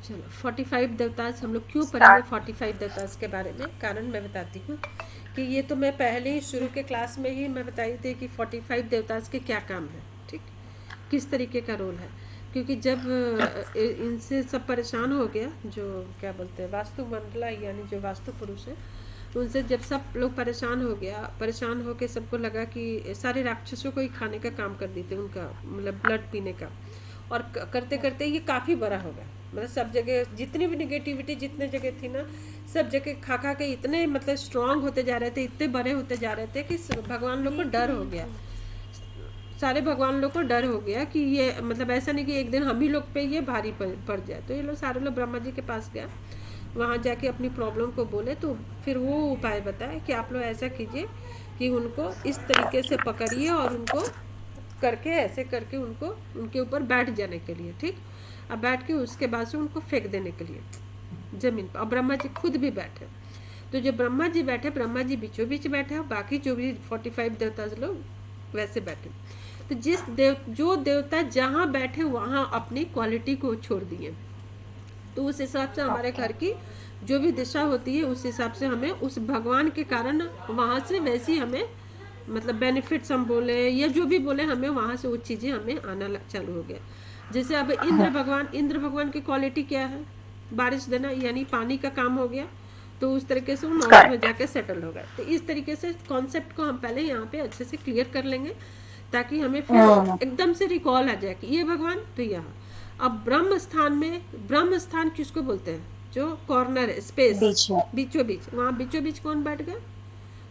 चलो 45 देवतास हम लोग क्यों पढ़ेंगे 45 देवतास के बारे में, कारण मैं बताती हूँ कि ये तो मैं पहले ही शुरू के क्लास में ही मैं बताई थी कि 45 देवतास के क्या काम है, ठीक, किस तरीके का रोल है। क्योंकि जब इनसे सब परेशान हो गया, जो क्या बोलते हैं वास्तु मंडला यानी जो वास्तु पुरुष है, उनसे जब सब लोग परेशान हो गया, परेशान होके सबको लगा कि सारे राक्षसों को ही खाने का काम कर देते उनका, मतलब ब्लड पीने का। और करते करते ये काफ़ी बड़ा हो गया, मतलब सब जगह जितनी भी निगेटिविटी जितने जगह थी ना, सब जगह खा खा के इतने मतलब स्ट्रांग होते जा रहे थे, इतने बड़े होते जा रहे थे कि भगवान लोग को डर हो गया, सारे भगवान लोग को डर हो गया कि ये मतलब ऐसा नहीं कि एक दिन हम ही लोग पे ये भारी पड़ जाए। तो ये लोग सारे लोग ब्रह्मा जी के पास गया, वहाँ जाके अपनी प्रॉब्लम को बोले, तो फिर वो उपाय बताए कि आप लोग ऐसा कीजिए कि उनको इस तरीके से पकड़िए और उनको करके ऐसे करके उनको उनके ऊपर बैठ जाने के लिए, ठीक। अब बैठ के उसके बाद से उनको फेंक देने के लिए जमीन पर, और ब्रह्मा जी खुद भी बैठे। तो जो ब्रह्मा जी बैठे, ब्रह्मा जी बीचों बीच बैठे और बाकी जो भी 45 देवता लोग वैसे बैठे। तो जो देवता जहाँ बैठे वहाँ अपनी क्वालिटी को छोड़ दिए, तो उस हिसाब से हमारे घर की जो भी दिशा होती है उस हिसाब से हमें उस भगवान के कारण वहाँ से वैसी हमें मतलब बेनिफिट्स हम बोले या जो भी बोले, हमें वहाँ से वो चीज़ें हमें आना चालू हो गया। जैसे अब इंद्र भगवान की क्वालिटी क्या है, बारिश देना, यानी पानी का काम हो गया। तो उस तरीके से वो नॉर्थ में जाके सेटल हो गए। तो इस तरीके से कॉन्सेप्ट को हम पहले यहाँ पे अच्छे से क्लियर कर लेंगे, ताकि हमें फिर एकदम से रिकॉल आ जाए कि ये भगवान तो यहाँ। अब ब्रह्म स्थान किसको बोलते हैं, जो कॉर्नर है, स्पेस, बीचों बीच, वहाँ बीचों बीच कौन बैठ गया,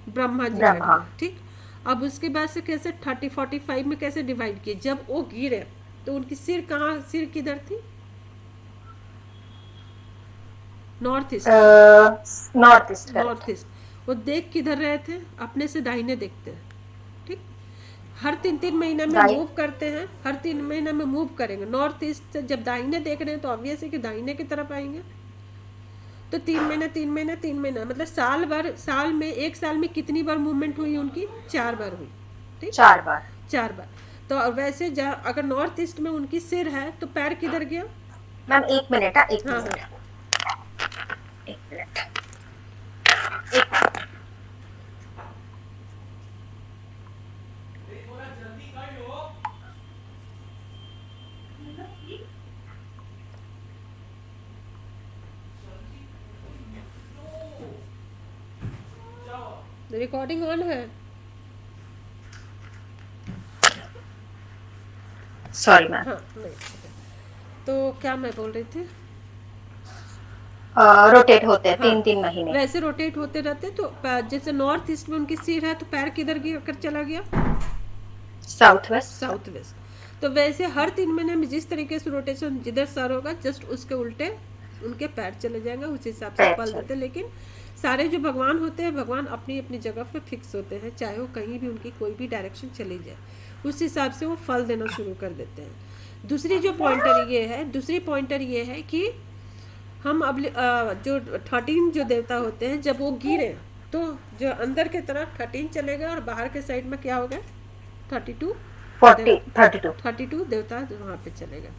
ब्रह्मा जी बैठ गए, ठीक। अब उसके बाद से कैसे 30-45 में कैसे डिवाइड किए, जब वो गिरे तो उनकी सिर कहाँ, सिर किधर थी, नॉर्थ ईस्ट, नॉर्थ ईस्ट। वो देख किधर रहे थे, अपने से दाहिने देखते हैं, ठीक। हर 3-3 महीने में मूव करते हैं, हर 3 महीने में मूव करेंगे। नॉर्थ ईस्ट से जब दाहिने देख रहे हैं तो ऑब्वियस है कि दाहिने की तरफ आएंगे। तो 3 महीना मतलब साल में, एक साल में कितनी बार मूवमेंट हुई उनकी, 4 बार हुई, ठीक, 4 बार। तो वैसे अगर नॉर्थ ईस्ट में उनकी सिर है तो पैर किधर गया मैम? एक मिनट, रिकॉर्डिंग ऑन है, सॉरी मैम। हाँ नहीं। तो क्या मैं बोल रही थी, रोटेट होते हैं 3-3 महीने, वैसे रोटेट होते रहते। तो जैसे नॉर्थ ईस्ट में उनकी सिर है तो पैर किधर गया कर चला गया, साउथ वेस्ट। तो वैसे हर 3 महीने में जिस तरीके से रोटेशन जिधर सर होगा जस्ट उसके उल्टे उनके पैर चले जाएंगे, उस हिसाब से फल देते। लेकिन सारे जो भगवान होते हैं, भगवान अपनी अपनी जगह पे फिक्स होते हैं, चाहे वो कहीं भी उनकी कोई भी डायरेक्शन चली जाए, उस हिसाब से वो फल देना शुरू कर देते हैं। दूसरी पॉइंटर ये है कि हम अब जो 13 जो देवता होते हैं, जब वो गिरे तो जो अंदर के तरफ 13 चले गए और बाहर के साइड में क्या हो गया, 32 देवता वहाँ पे चले गए।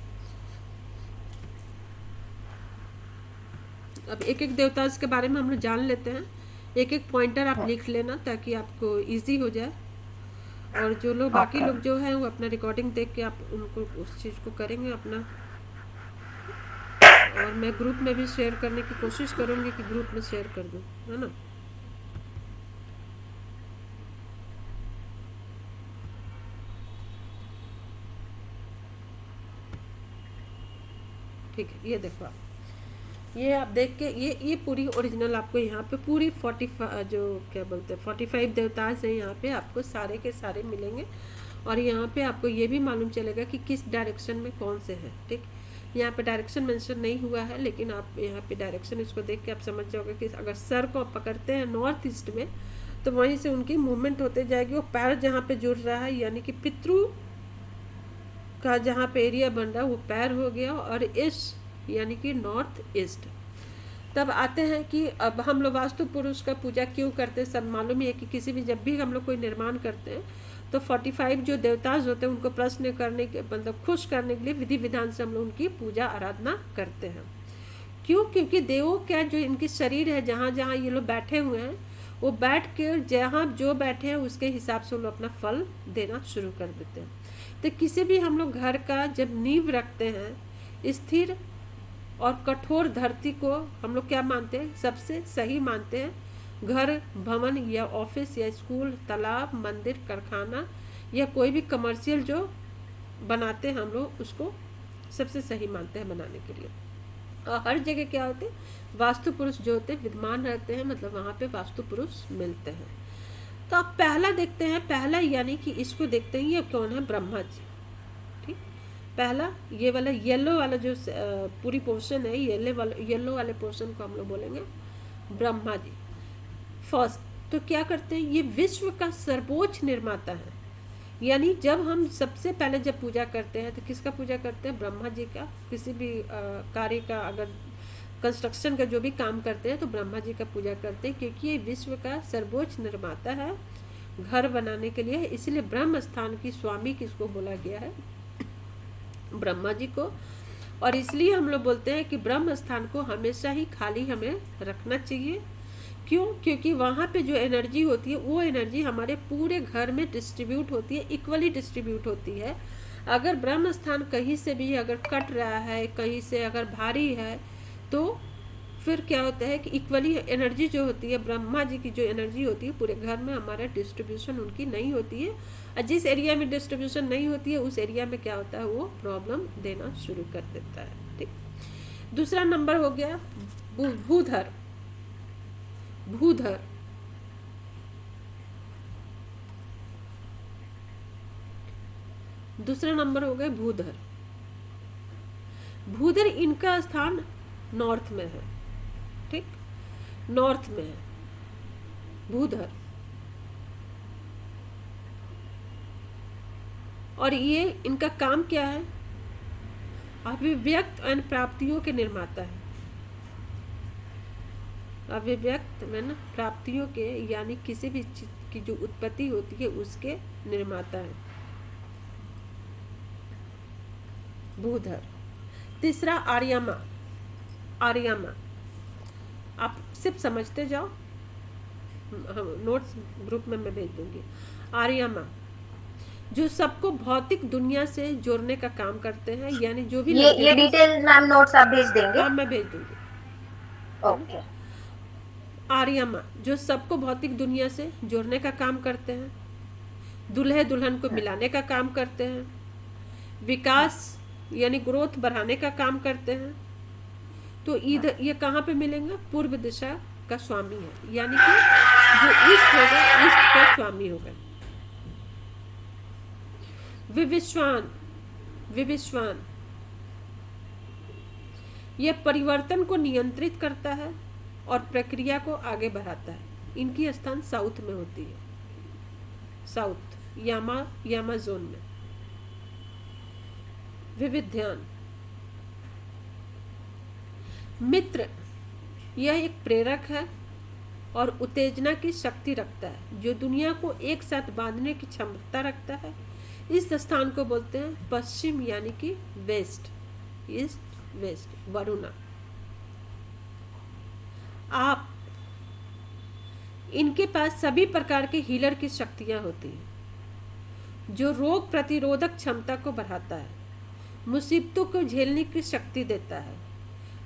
अब एक एक देवता के बारे में हम लोग जान लेते हैं, एक एक पॉइंटर आप लिख लेना ताकि आपको इजी हो जाए। और जो लोग बाकी लोग जो हैं वो अपना रिकॉर्डिंग देख के आप उनको उस चीज़ को करेंगे अपना। और मैं ग्रुप में भी शेयर करने की कोशिश करूँगी कि ग्रुप में शेयर कर दूँ, है ना। ठीक है, ये देखो आप, ये आप देख के ये पूरी ओरिजिनल आपको यहाँ पे पूरी 45 जो क्या बोलते हैं 45 देवता से यहाँ पे आपको सारे के सारे मिलेंगे। और यहाँ पे आपको ये भी मालूम चलेगा कि किस डायरेक्शन में कौन से हैं, ठीक। यहाँ पे डायरेक्शन मेंशन नहीं हुआ है, लेकिन आप यहाँ पे डायरेक्शन इसको देख के आप समझ जाओगे कि अगर सर को आप पकड़ते हैं नॉर्थ ईस्ट में तो वहीं से उनकी मूवमेंट होते जाएगी। वो पैर जहाँ पे जुड़ रहा है यानी कि पितृ का जहाँ पे एरिया बन रहा है वो पैर हो गया, और ईस्ट यानी कि नॉर्थ ईस्ट। तब आते हैं कि अब हम लोग वास्तु पुरुष का पूजा क्यों करते हैं, सब मालूम ही है कि किसी भी जब भी हम लोग कोई निर्माण करते हैं तो 45 जो देवताज होते हैं उनको प्रश्न करने के मतलब खुश करने के लिए विधि विधान से हम लोग उनकी पूजा आराधना करते हैं। क्यों? क्योंकि देवों का जो इनके शरीर है, जहाँ जहाँ ये लोग बैठे हुए हैं, वो बैठ के जहाँ जो बैठे हैं उसके हिसाब से वो लोग अपना फल देना शुरू कर देते हैं। तो किसी भी हम लोग घर का जब नींव रखते हैं, स्थिर और कठोर धरती को हम लोग क्या मानते हैं? सबसे सही मानते हैं। घर, भवन या ऑफिस या स्कूल, तालाब, मंदिर, कारखाना या कोई भी कमर्शियल जो बनाते हैं हम लोग, उसको सबसे सही मानते हैं बनाने के लिए। और हर जगह क्या होते हैं? वास्तु पुरुष जो होते हैं विद्यमान रहते हैं, मतलब वहाँ पे वास्तु पुरुष मिलते हैं। तो अब पहला देखते हैं, पहला यानी कि इसको देखते हैं, ये कौन है? ब्रह्मा जी। ठीक, पहला ये वाला येलो वाला जो पूरी पोर्शन है, येलो वाले पोर्शन को हम लोग बोलेंगे ब्रह्मा जी फर्स्ट। तो क्या करते हैं? ये विश्व का सर्वोच्च निर्माता है। यानी जब हम सबसे पहले जब पूजा करते हैं तो किसका पूजा करते हैं? ब्रह्मा जी का। किसी भी कार्य का, अगर कंस्ट्रक्शन का जो भी काम करते हैं तो ब्रह्मा जी का पूजा करते हैं, क्योंकि ये विश्व का सर्वोच्च निर्माता है घर बनाने के लिए। इसलिए ब्रह्म स्थान की स्वामी किसको बोला गया है? ब्रह्मा जी को। और इसलिए हम लोग बोलते हैं कि ब्रह्म स्थान को हमेशा ही खाली हमें रखना चाहिए। क्यों? क्योंकि वहाँ पे जो एनर्जी होती है वो एनर्जी हमारे पूरे घर में डिस्ट्रीब्यूट होती है, इक्वली डिस्ट्रीब्यूट होती है। अगर ब्रह्म स्थान कहीं से भी अगर कट रहा है, कहीं से अगर भारी है, तो फिर क्या होता है कि इक्वली एनर्जी जो होती है, ब्रह्मा जी की जो एनर्जी होती है पूरे घर में, हमारा डिस्ट्रीब्यूशन उनकी नहीं होती है। और जिस एरिया में डिस्ट्रीब्यूशन नहीं होती है उस एरिया में क्या होता है? वो प्रॉब्लम देना शुरू कर देता है। ठीक, दूसरा नंबर हो गया भूधर। भूधर दूसरा नंबर हो गया भूधर। भूधर इनका स्थान नॉर्थ में है। ठीक, नॉर्थ में है भूधर। और ये इनका काम क्या है? अभिव्यक्त एवं प्राप्तियों के निर्माता है। अभिव्यक्त एवं प्राप्तियों के, यानी किसी भी चीज की जो उत्पत्ति होती है उसके निर्माता है भूधर। तीसरा आर्यमा। आर्यमा आप सिर्फ समझते जाओ, हम नोट्स ग्रुप में मैं भेज दूंगी। आर्यमा जो सबको भौतिक दुनिया से जोड़ने का काम करते हैं, यानी जो भी ये डिटेल मैम नोट्स आप भेज देंगे? हाँ, मैं भेज दूंगी। ओके। आर्यमा जो सबको भौतिक दुनिया से जोड़ने का काम करते हैं, दूल्हे दुल्हन को मिलाने का काम करते हैं, विकास यानी ग्रोथ बढ़ाने का काम करते हैं। तो इधर ये कहाँ पे मिलेंगे? पूर्व दिशा का स्वामी है, यानी कि जो ईस्ट होगा, ईस्ट का स्वामी होगा। विविश्वान। विविश्वान यह परिवर्तन को नियंत्रित करता है और प्रक्रिया को आगे बढ़ाता है। इनकी स्थान साउथ में होती है, साउथ यामा जोन में। विविध्यान मित्र, यह एक प्रेरक है और उत्तेजना की शक्ति रखता है, जो दुनिया को एक साथ बांधने की क्षमता रखता है। इस स्थान को बोलते हैं पश्चिम, यानी कि वेस्ट, ईस्ट वेस्ट, वरुणा। आप इनके पास सभी प्रकार के हीलर की शक्तियां होती हैं, जो रोग प्रतिरोधक क्षमता को बढ़ाता है, मुसीबतों को झेलने की शक्ति देता है,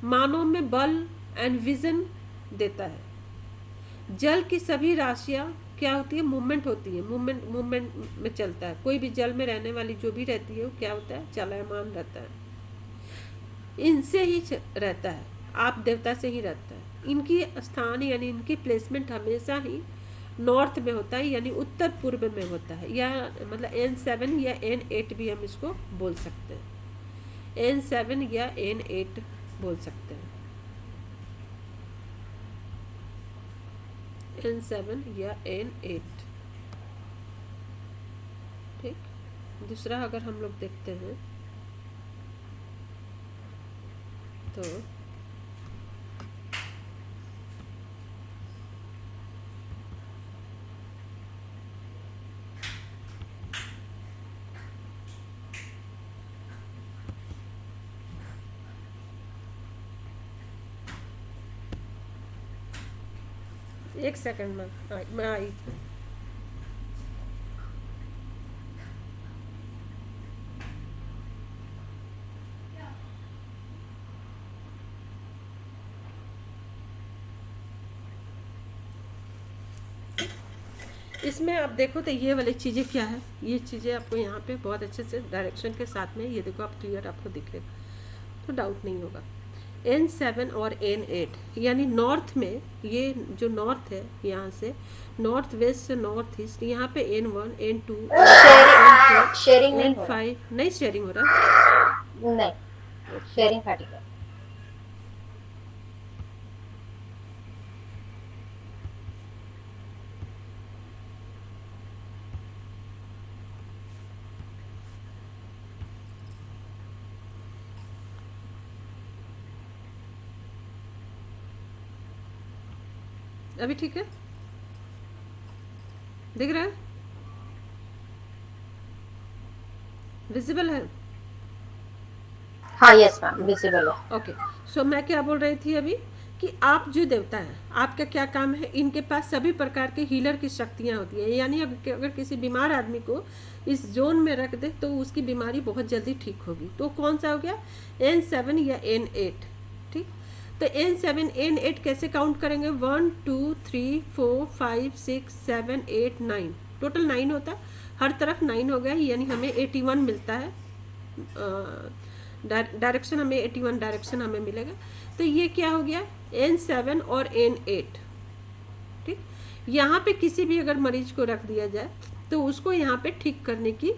मानव में बल एंड विजन देता है। जल की सभी राशियां क्या होती है? मूवमेंट होती है, मूवमेंट में चलता है। कोई भी जल में रहने वाली जो भी रहती है वो क्या होता है? चलमान रहता है, इनसे ही रहता है, आप देवता से ही रहता है। इनकी स्थान यानी इनकी प्लेसमेंट हमेशा ही नॉर्थ में होता है, यानी उत्तर पूर्व में होता है, या मतलब N7 या N8 भी हम इसको बोल सकते हैं। N7 या N8 बोल सकते हैं, N7 या N8। ठीक, दूसरा अगर हम लोग देखते हैं तो एक सेकंड में मैं आई। इसमें आप देखो तो ये वाली चीज़ें क्या है, ये चीज़ें आपको यहाँ पे बहुत अच्छे से डायरेक्शन के साथ में ये देखो, आप क्लियर आपको दिखेगा तो डाउट नहीं होगा। N7 और N8 यानी नॉर्थ में, ये जो नॉर्थ है यहाँ से नॉर्थ वेस्ट से नॉर्थ ईस्ट, यहाँ पे N1 N2 N4 शेयरिंग नहीं हो रहा। N5 नहीं शेयरिंग हो रहा। नहीं, शेयरिंग हट गया। अभी ठीक है, दिख रहा है, विजिबल है। हाँ यस मैम, विजिबल है। ओके, सो मैं क्या बोल रही थी अभी कि आप जो देवता है, आपका क्या काम है, इनके पास सभी प्रकार के हीलर की शक्तियाँ होती हैं। यानी अगर किसी बीमार आदमी को इस जोन में रख दे तो उसकी बीमारी बहुत जल्दी ठीक होगी। तो कौन सा हो गया, N7 या N8, ठीक। तो N7 N8 कैसे काउंट करेंगे, 1 2 3 4 5 6 7 8 9, टोटल 9 होता है, हर तरफ 9 हो गया, यानी हमें 81 मिलता है। डायरेक्शन हमें 81 डायरेक्शन हमें मिलेगा। तो ये क्या हो गया, N7 और N8, ठीक। यहाँ पे किसी भी अगर मरीज को रख दिया जाए तो उसको यहाँ पे ठीक करने की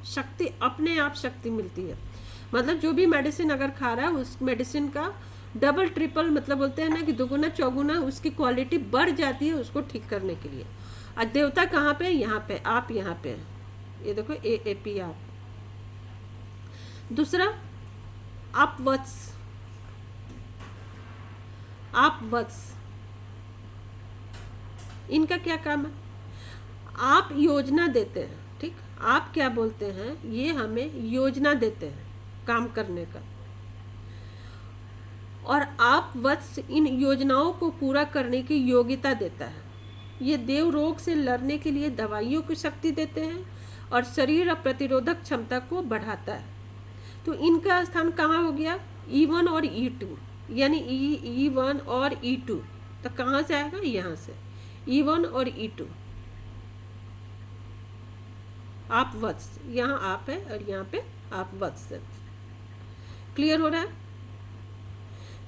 शक्ति, अपने आप शक्ति मिलती है। मतलब जो भी मेडिसिन अगर खा रहा है उस मेडिसिन का डबल ट्रिपल, मतलब बोलते हैं ना कि दोगुना चौगुना उसकी क्वालिटी बढ़ जाती है उसको ठीक करने के लिए। और देवता कहाँ पे, यहाँ पे, आप यहाँ पे, ये देखो AAP आप। दूसरा आप वत्स, आप वत्स, इनका क्या काम है, आप योजना देते हैं, ठीक। आप क्या बोलते हैं, ये हमें योजना देते हैं काम करने का, और आप वत्स इन योजनाओं को पूरा करने की योग्यता देता है। ये देव रोग से लड़ने के लिए दवाइयों की शक्ति देते हैं और शरीर और प्रतिरोधक क्षमता को बढ़ाता है। तो इनका स्थान कहाँ हो गया, E1 और E2, यानी E1 और E2, तो कहाँ से आएगा, यहाँ से E1 और E2। आप वत्स, यहाँ आप है और यहाँ पे आप वत्स है। क्लियर हो रहा है।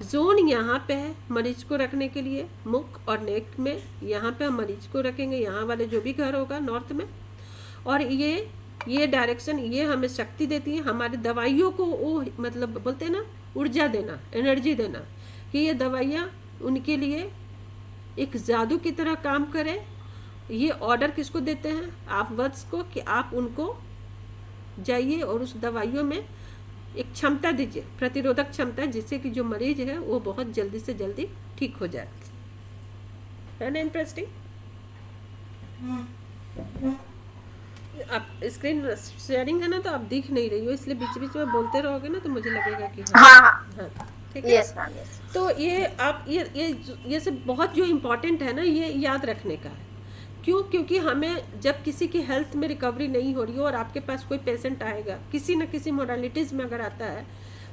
जोन यहाँ पे है मरीज को रखने के लिए, मुख और नेक में, यहाँ पे हम मरीज को रखेंगे, यहाँ वाले जो भी घर होगा नॉर्थ में। और ये डायरेक्शन ये हमें शक्ति देती है, हमारी दवाइयों को वो मतलब बोलते हैं ना ऊर्जा देना, एनर्जी देना, कि ये दवाइयाँ उनके लिए एक जादू की तरह काम करे। ये ऑर्डर किसको देते हैं, आप वत्स को, कि आप उनको जाइए और उस दवाइयों में एक क्षमता दीजिए, प्रतिरोधक क्षमता, जिससे कि जो मरीज है वो बहुत जल्दी से जल्दी ठीक हो जाए। है ना इंटरेस्टिंग। आप स्क्रीन शेयरिंग है ना, तो आप दिख नहीं रही हो, इसलिए बीच बीच में बोलते रहोगे ना तो मुझे लगेगा कि हाँ, ठीक है। Yes ma'am, yes. तो ये आप ये सब बहुत जो इम्पोर्टेंट है ना, ये याद रखने का है। क्यों, क्योंकि हमें जब किसी की हेल्थ में रिकवरी नहीं हो रही हो और आपके पास कोई पेशेंट आएगा किसी न किसी मोडालिटीज़ में अगर आता है,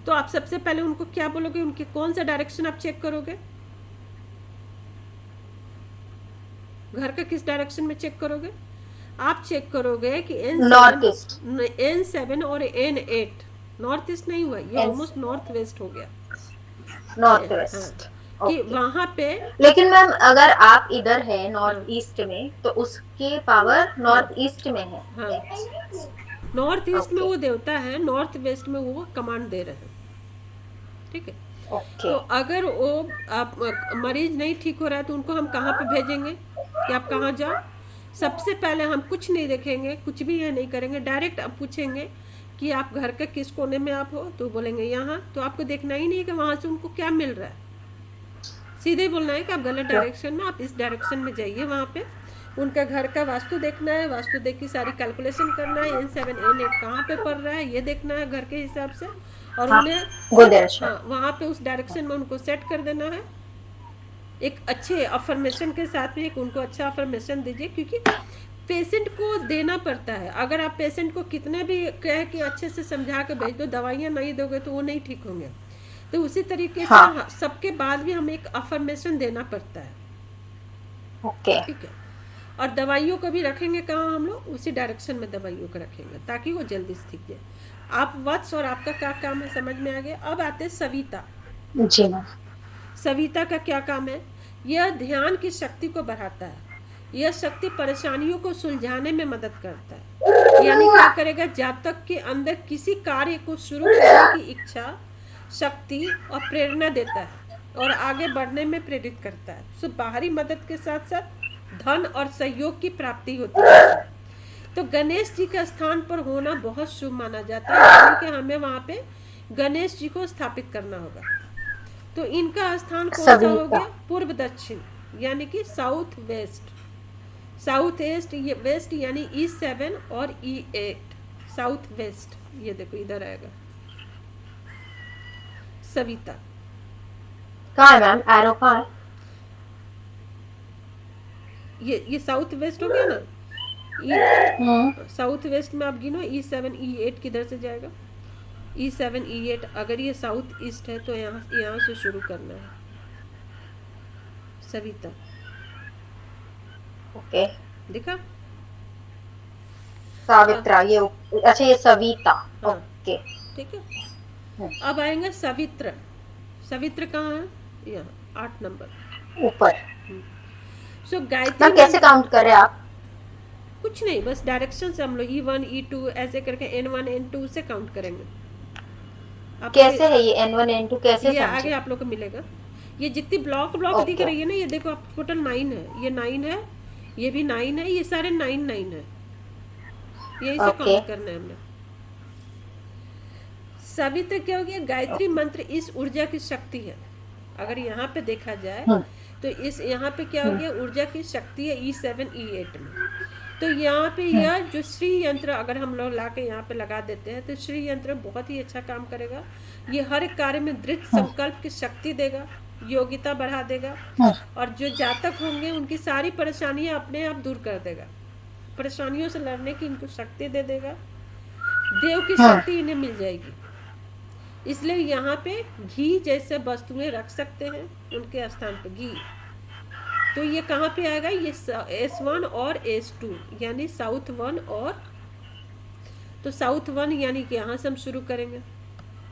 तो आप सबसे पहले उनको क्या बोलोगे, उनके कौन सा डायरेक्शन आप चेक करोगे, घर का किस डायरेक्शन में चेक करोगे, आप चेक करोगे कि N7 और N8, नॉर्थ ईस्ट नहीं हुआ, ये ऑलमोस्ट नॉर्थ वेस्ट हो गया, नॉर्थ वेस्ट, कि वहाँ पे। लेकिन मैम अगर आप इधर है नॉर्थ ईस्ट में, तो उसकी पावर नॉर्थ ईस्ट में है। हाँ, नॉर्थ ईस्ट में वो देवता है, नॉर्थ वेस्ट में वो कमांड दे रहे हैं, ठीक है। तो अगर वो आप मरीज नहीं ठीक हो रहा है तो उनको हम कहाँ पे भेजेंगे, कि आप कहाँ जाओ। सबसे पहले हम कुछ नहीं देखेंगे, कुछ भी ये नहीं करेंगे, डायरेक्ट आप पूछेंगे कि आप घर के किस कोने में आप हो, तो बोलेंगे यहाँ। तो आपको देखना ही नहीं है कि वहाँ से उनको क्या मिल रहा है, सीधे ही बोलना है कि आप गलत डायरेक्शन में, आप इस डायरेक्शन में जाइए। वहाँ पे उनका घर का वास्तु देखना है, वास्तु देख के सारी कैलकुलेशन करना है, N7 N8 कहाँ पे पड़ रहा है ये देखना है घर के हिसाब से, और उन्हें वहाँ पे उस डायरेक्शन में उनको सेट कर देना है। एक अच्छे अफर्मेशन के साथ में एक उनको अच्छा अफर्मेशन दीजिए, क्योंकि पेशेंट को देना पड़ता है। अगर आप पेशेंट को कितने भी कह के अच्छे से समझा के भेज दो, दवाइयाँ नहीं दोगे तो वो नहीं ठीक होंगे। तो उसी तरीके से हाँ सबके बाद भी हमें एक अफर्मेशन देना पड़ता है, ओके ठीक है। और दवाइयों को भी रखेंगे कहाँ हम लोग, उसी डायरेक्शन में दवाइयों को रखेंगे ताकि वो जल्दी से ठीक जाए। आप वत्स और आपका क्या काम है समझ में आ गया। अब आते हैं सविता। जी मैम। सविता का क्या काम है? यह ध्यान की शक्ति को बढ़ाता है। यह शक्ति परेशानियों को सुलझाने में मदद करता है। यानी क्या करेगा, जातक के अंदर किसी कार्य को शुरू करने की इच्छा, शक्ति और प्रेरणा देता है और आगे बढ़ने में प्रेरित करता है। सो बाहरी मदद के साथ साथ धन और सहयोग की प्राप्ति होती है। तो गणेश जी का स्थान पर होना बहुत शुभ माना जाता है, यानी कि हमें वहाँ पे गणेश जी को स्थापित करना होगा। तो इनका स्थान कौन सा हो सविता। गया? पूर्व दक्षिण, यानी कि साउथ वेस्ट। साउथ ईस्ट, ये वेस्ट यानी E7 और E8, साउथ वेस्ट। ये देखो इधर आएगा सविता। कहाँ है मैम, एरो कहाँ है? ये साउथ वेस्ट हो गया ना। हम्म, साउथ वेस्ट में आप गिनो, E7 E8 किधर से जाएगा? E7 E8। अगर ये साउथ ईस्ट है तो यहाँ से शुरू करना है सविता। ओके। देखा? सावित्रा, ये अच्छा ये सविता। हाँ ओके। ठीक है। हम्म, अब आएंगे सवित्र। सवित्र कहाँ है? यहाँ 8 नंबर। ऊपर। सो गायत्री मैम कैसे मंत्र। काउंट करें आप? कुछ नहीं, बस डायरेक्शन से हम लोग E1 E2 ऐसे करके N1 N2 से काउंट करेंगे। आपको कैसे है ये N1 N2 कैसे ये आगे समझे? आप लोग को मिलेगा। ये जितनी ब्लॉक ब्लॉक दिख ओके रही है ना, ये देखो आप, टोटल 9 है। ये 9 है, ये भी 9 है, ये सारे 9 है। यही से ओके। काउंट करना है हमने। सवित्र क्या हो गया? गायत्री मंत्र इस ऊर्जा की शक्ति है। अगर यहाँ पे देखा जाए हम्म, तो इस यहाँ पे क्या हो हम्म, गया? ऊर्जा की शक्ति है E7 E8 में। तो यहाँ पे हम्म, यह जो श्री यंत्र अगर हम लोग ला के यहाँ पे लगा देते हैं तो श्री यंत्र बहुत ही अच्छा काम करेगा। ये हर एक कार्य में दृढ़ हम्म, संकल्प की शक्ति देगा, योग्यता बढ़ा देगा। हम्म, और जो जातक होंगे उनकी सारी परेशानियां अपने आप दूर कर देगा। परेशानियों से लड़ने की इनको शक्ति दे देगा। देव की हम्म, शक्ति इन्हें मिल जाएगी। इसलिए यहाँ पे घी जैसे वस्तुएं रख सकते हैं उनके स्थान पे घी। तो ये कहाँ पे आएगा? ये S1 और S2 यानी साउथ 1 और, तो साउथ 1 यानी कि यहाँ से हम शुरू करेंगे।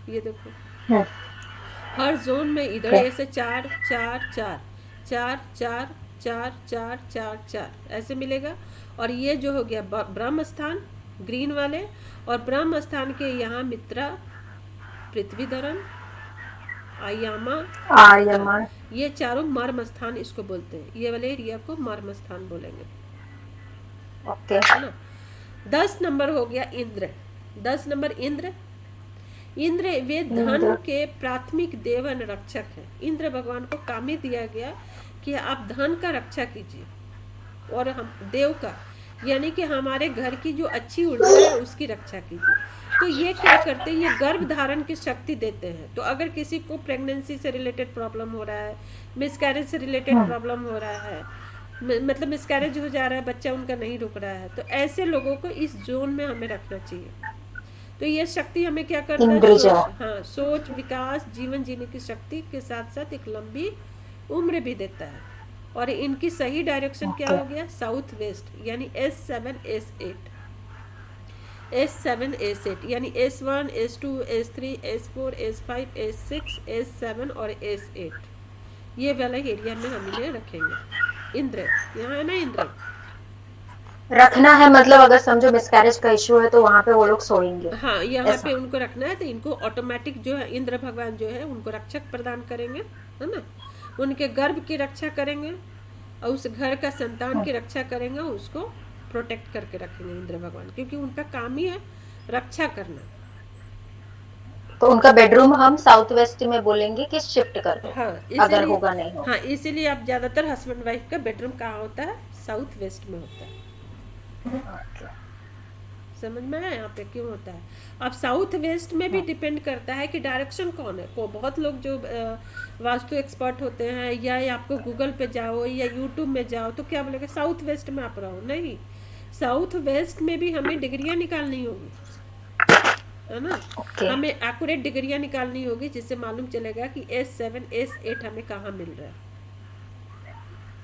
ये देखो हम्म, हर जोन में इधर ओके ऐसे 4 4 4 4 4 4 4 4 4 ऐसे मिलेगा। और ये जो हो गया ब्रह्म स्थान ग्रीन वाले, और ब्रह्म स्थान के यहाँ मित्रा, पृथ्वीधरन, आयामा। हाँ, आर्यमान। ये चारों मर्म स्थान इसको बोलते हैं। ये वाले एरिया को मर्म स्थान बोलेंगे, ओके। है ना। 10 नंबर हो गया इंद्र। 10 नंबर इंद्र। इंद्र वे धन इंद्र। के प्राथमिक देवन रक्षक हैं। इंद्र भगवान को काम ही दिया गया कि आप धन का रक्षा कीजिए और हम देव का, यानी कि हमारे घर की जो अच्छी ऊर्जा है उसकी रक्षा कीजिए। तो ये क्या करते हैं? ये गर्भ धारण की शक्ति देते हैं। तो अगर किसी को प्रेगनेंसी से रिलेटेड प्रॉब्लम हो रहा है, मिसकैरेज से रिलेटेड प्रॉब्लम हो रहा है, मतलब मिसकैरेज हो जा रहा है, बच्चा उनका नहीं रुक रहा है, तो ऐसे लोगों को इस जोन में हमें रखना चाहिए। तो ये शक्ति हमें क्या करता है? इंद्रजा। सोच, हाँ, सोच, विकास, जीवन जीने की शक्ति के साथ साथ एक लंबी उम्र भी देता है। और इनकी सही डायरेक्शन क्या ओके। हो गया? साउथ वेस्ट, यानी S7 S8। S7 S8 यानी S1 S2 S3 S4 S5 S6 S7 और S8, ये वाला एरिया में हम इन्हें रखेंगे। इंद्र यहाँ है ना, इंद्र रखना है मतलब अगर समझो मिसकैरेज का इश्यू है तो वहां पे वो लोग सोएंगे हाँ, यहाँ पे ऐसा? उनको रखना है। तो इनको ऑटोमेटिक जो है इंद्र भगवान जो है उनको रक्षक प्रदान करेंगे, है ना। उनके गर्भ की रक्षा करेंगे और उस घर का संतान की रक्षा करेंगे, उसको प्रोटेक्ट करके रखेंगे इंद्र भगवान, क्योंकि उनका काम ही है रक्षा करना। तो उनका बेडरूम हम साउथ वेस्ट में बोलेंगे कि शिफ्ट कर दो हाँ अगर इसीलिए, होगा नहीं हो। हाँ इसीलिए आप ज़्यादातर हस्बैंड वाइफ का बेडरूम कहाँ होता है? साउथ वेस्ट में होता है। ओके। समझ में आया यहाँ पे क्यों होता है? अब साउथ वेस्ट में भी डिपेंड करता है कि डायरेक्शन कौन है। को बहुत लोग जो वास्तु एक्सपर्ट होते हैं, या आपको गूगल पे जाओ या यूट्यूब में जाओ तो क्या बोलेगा साउथ वेस्ट में आप रहो, नहीं, साउथ वेस्ट में भी हमें डिग्रियां निकालनी होगी, है ना। ओके हमें एक्यूरेट डिग्रियां निकालनी होगी जिससे मालूम चलेगा कि S7 S8 हमें कहाँ मिल रहा है।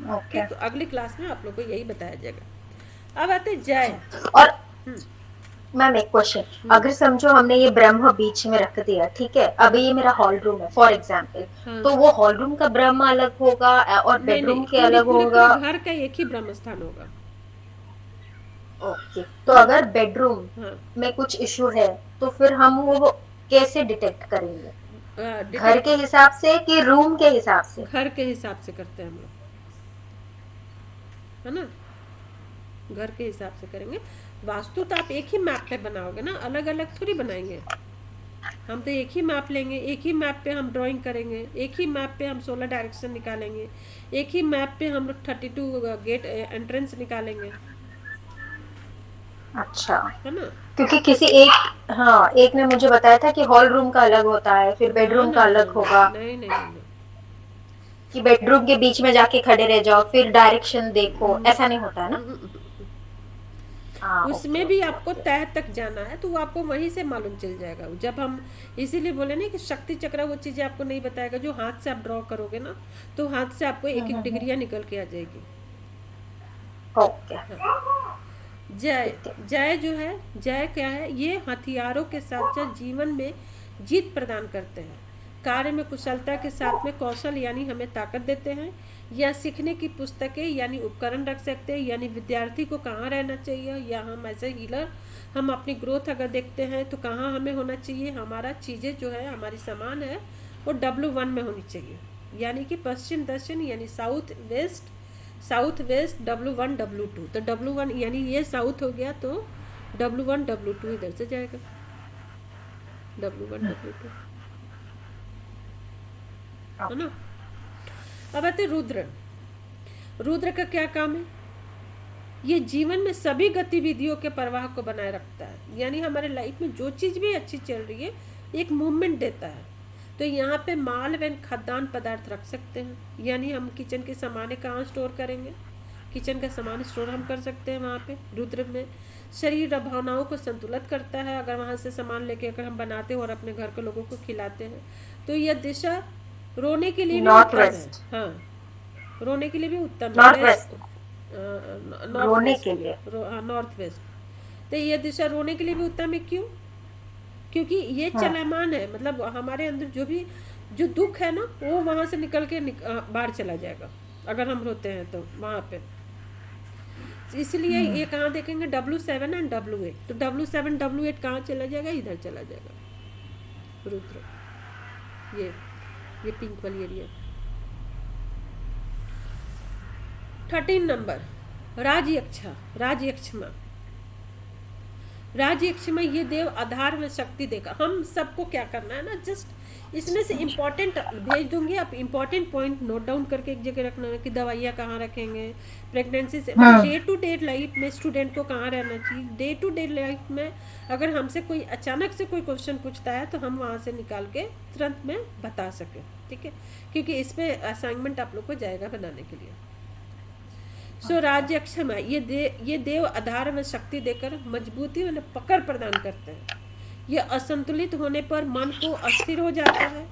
ओके। ठीक, तो अगली क्लास में आप लोग को यही बताया जाएगा। अब आते जय। और मैम एक क्वेश्चन, अगर समझो हमने ये ब्रह्म बीच में रख दिया, ठीक है, अभी ये मेरा हॉल रूम है फॉर एग्जाम्पल, हाँ। तो वो हॉल रूम का ब्रह्म अलग होगा और नहीं बेडरूम नहीं, के पूरी अलग पूरे होगा? पूरे घर का एक ही ब्रह्म स्थान होगा। ओके, तो अगर बेडरूम हाँ, में कुछ इशू है तो फिर हम वो कैसे डिटेक्ट करेंगे? घर के डिटेक्ट हिसाब से कि रूम के हिसाब से? घर के हिसाब से करते हैं हम लोग, है ना, घर के हिसाब से करेंगे। वास्तु तो आप एक ही मैप पे बनाओगे ना, अलग अलग थोड़ी बनाएंगे। हम तो एक ही मैप लेंगे, एक ही मैप पे हम ड्राइंग करेंगे, एक ही मैप पे हम 16 डायरेक्शन निकालेंगे, एक ही मैप पे हम लोग 32 गेट एंट्रेंस निकालेंगे, अच्छा, है ना। क्योंकि किसी एक, हाँ, एक ने मुझे बताया था कि हॉल रूम का अलग होता है, फिर ना बेडरूम का ना ना अलग ना, होगा, नहीं नहीं नहीं, कि बेडरूम के बीच में जाके खड़े रह जाओ फिर डायरेक्शन देखो, नहीं। ऐसा नहीं होता है ना? हाँ, ओके उसमें भी ओके आपको ओके। तह तक जाना है तो वो आपको वहीं से मालूम चल जाएगा। जब हम इसीलिए बोले ना कि शक्ति चक्र वो चीज़ें आपको नहीं बताएगा, जो हाथ से आप ड्रॉ करोगे ना तो हाथ से आपको एक एक डिग्रियां निकल के आ जाएगी। ओके, जय, ठीक है। जय जो है, जय क्या है, ये हथियारों के साथ साथ जीवन में जीत प्रदान करते हैं, कार्य में कुशलता के साथ में कौशल यानी हमें ताकत देते हैं, या सीखने की पुस्तकें यानी उपकरण रख सकते हैं, यानी विद्यार्थी को कहाँ रहना चाहिए, या हम एज ए हीलर हम अपनी ग्रोथ अगर देखते हैं तो कहाँ हमें होना चाहिए, हमारा चीज़ें जो है हमारी सामान है वो W1 में होनी चाहिए, यानी कि पश्चिम दक्षिण यानी south west, south waste W1 W2, तो W1 यानी ये साउथ हो गया तो W1 W2 इधर से जाएगा, W1 W2, है ना। अब आते रुद्र। रुद्र का क्या काम है, ये जीवन में सभी गतिविधियों के प्रवाह को बनाए रखता है, यानी हमारे लाइफ में जो चीज़ भी अच्छी चल रही है एक मूवमेंट देता है। तो यहाँ पे माल व खाद्यान्न पदार्थ रख सकते हैं, यानी हम किचन के सामान कहाँ स्टोर करेंगे, किचन का सामान स्टोर हम कर सकते हैं वहाँ पे रुद्र में। शरीर और भावनाओं को संतुलित करता है, अगर वहाँ से सामान लेके अगर हम बनाते हैं और अपने घर के लोगों को खिलाते हैं तो यह दिशा रोने के लिए भी नॉर्थ उत्तम है। वेस्ट, हाँ, रोने के लिए भी उत्तम है। नॉर्थ वेस्ट, नॉर्थ रोने वेस्ट, के लिए। नॉर्थ वेस्ट, तो ये दिशा रोने के लिए भी उत्तम है। क्यों? क्योंकि ये हाँ, चलमान है, मतलब हमारे अंदर जो भी जो दुख है ना वो वहाँ से निकल के बाहर चला जाएगा अगर हम रोते हैं तो वहाँ पे। इसलिए ये कहाँ देखेंगे W7 एंड W8, तो W7 W8 कहाँ चला जाएगा, इधर चला जाएगा रुद्र, ये पिंक वाली एरिया। 13 नंबर राजयक्षा, राजयक्षमा, राजयक्षमा ये देव आधार में शक्ति देगा। हम सबको क्या करना है ना, जस्ट इसमें से इम्पोर्टेंट भेज दूंगी, आप इम्पोर्टेंट पॉइंट नोट डाउन करके एक जगह रखना है कि दवाइयाँ कहाँ रखेंगे, प्रेगनेंसी से मतलब डे टू डे लाइफ में स्टूडेंट को कहाँ रहना चाहिए, डे टू डे लाइफ में अगर हमसे कोई अचानक से कोई क्वेश्चन पूछता है तो हम वहाँ से निकाल के तुरंत में बता सकें, ठीक है, क्योंकि इस पर असाइनमेंट आप लोग को जाएगा बनाने के लिए। सो राज्यक्षमा ये देव आधार में शक्ति देकर मजबूती और पकड़ प्रदान करते हैं। ये असंतुलित होने पर मन को अस्थिर हो जाता है।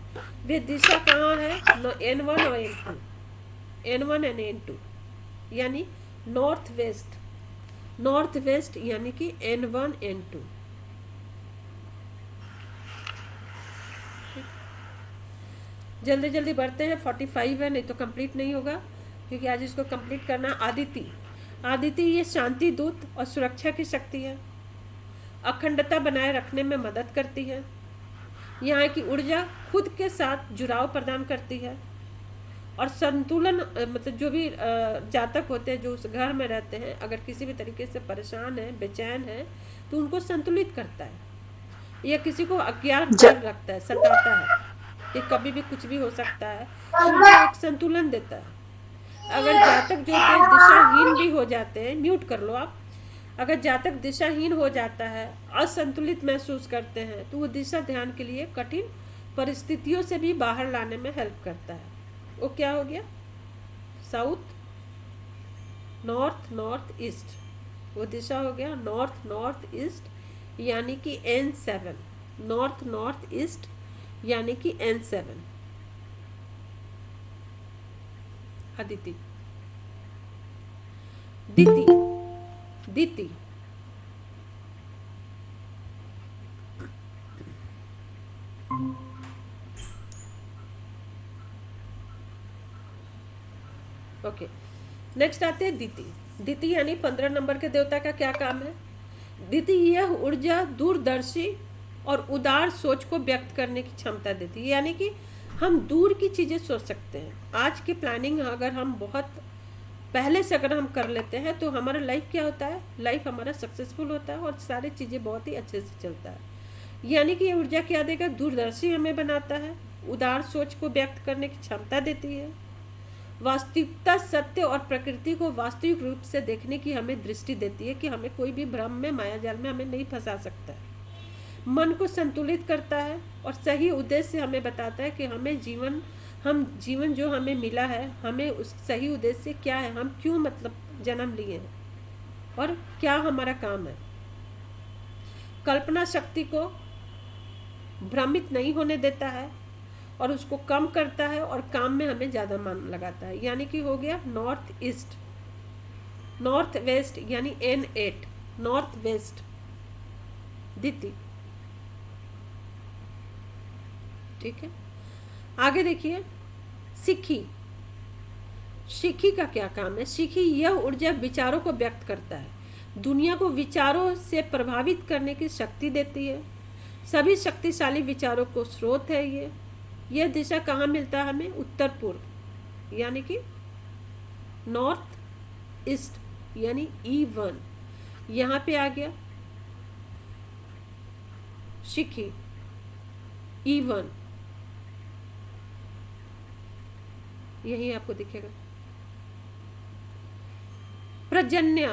वे दिशा कहाँ है, N1 और N2, N1 एंड N2 यानी नॉर्थ वेस्ट, नॉर्थ वेस्ट यानी कि N1 N2। जल्दी जल्दी बढ़ते हैं, 45 है नहीं तो कंप्लीट नहीं होगा क्योंकि आज इसको कंप्लीट करना। आदिति, आदिति ये शांति दूत और सुरक्षा की शक्ति है, अखंडता बनाए रखने में मदद करती है, यहाँ की ऊर्जा खुद के साथ जुड़ाव प्रदान करती है और संतुलन, मतलब जो भी जातक होते हैं जो उस घर में रहते हैं अगर किसी भी तरीके से परेशान है बेचैन है तो उनको संतुलित करता है, या किसी को अज्ञात डर रखता है, सताता है कि कभी भी कुछ भी हो सकता है, तो उनको एक संतुलन देता है। अगर जातक जो होते हैं दिशाहीन भी हो जाते हैं, म्यूट कर लो आप, अगर जातक दिशाहीन हो जाता है, असंतुलित महसूस करते हैं तो वो दिशा ध्यान के लिए कठिन परिस्थितियों से भी बाहर लाने में हेल्प करता है। वो क्या हो गया? South, north, north east. वो दिशा हो गया नॉर्थ नॉर्थ ईस्ट यानी कि N7। नॉर्थ नॉर्थ ईस्ट यानी कि N7। अदिति, दिति, दिति, ओके। नेक्स्ट आते हैं दिति। दिति यानी 15 नंबर के देवता का क्या काम है? दिति यह ऊर्जा दूरदर्शी और उदार सोच को व्यक्त करने की क्षमता देती है, यानी कि हम दूर की चीज़ें सोच सकते हैं। आज की प्लानिंग अगर हम बहुत पहले से अगर हम कर लेते हैं तो हमारा लाइफ क्या होता है? लाइफ हमारा सक्सेसफुल होता है और सारी चीज़ें बहुत ही अच्छे से चलता है। यानी कि ये ऊर्जा क्या देगा? दूरदर्शी हमें बनाता है, उदार सोच को व्यक्त करने की क्षमता देती है, वास्तविकता, सत्य और प्रकृति को वास्तविक रूप से देखने की हमें दृष्टि देती है कि हमें कोई भी भ्रम में, मायाजाल में हमें नहीं फंसा सकता है। मन को संतुलित करता है और सही उद्देश्य हमें बताता है कि हमें जीवन जो हमें मिला है, हमें उस सही उद्देश्य क्या है, हम क्यों मतलब जन्म लिए हैं और क्या हमारा काम है। कल्पना शक्ति को भ्रमित नहीं होने देता है और उसको कम करता है और काम में हमें ज़्यादा मन लगाता है। यानी कि हो गया नॉर्थ ईस्ट, नॉर्थ वेस्ट यानी N8, नॉर्थ वेस्ट दिति। ठीक है, आगे देखिए सिखी। सिखी का क्या काम है? सिखी यह ऊर्जा विचारों को व्यक्त करता है, दुनिया को विचारों से प्रभावित करने की शक्ति देती है, सभी शक्तिशाली विचारों को स्रोत है ये। यह दिशा कहाँ मिलता है हमें? उत्तर पूर्व यानी कि नॉर्थ ईस्ट यानी E1 यहाँ पे आ गया सिखी E1, यही आपको दिखेगा। प्रजन्य,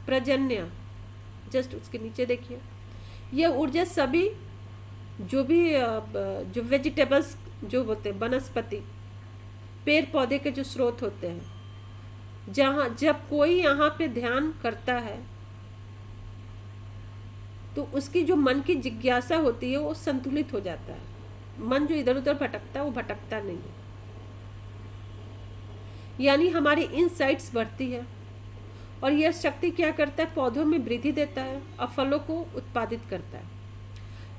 प्रजन्य जस्ट उसके नीचे देखिए, यह ऊर्जा सभी जो वेजिटेबल्स जो होते हैं, वनस्पति, पेड़ पौधे के जो स्रोत होते हैं, जब कोई यहाँ पे ध्यान करता है तो उसकी जो मन की जिज्ञासा होती है वो संतुलित हो जाता है। मन जो इधर उधर भटकता है वो भटकता नहीं है, यानी हमारी इनसाइट्स बढ़ती है और यह शक्ति क्या करता है? पौधों में वृद्धि देता है और फलों को उत्पादित करता है।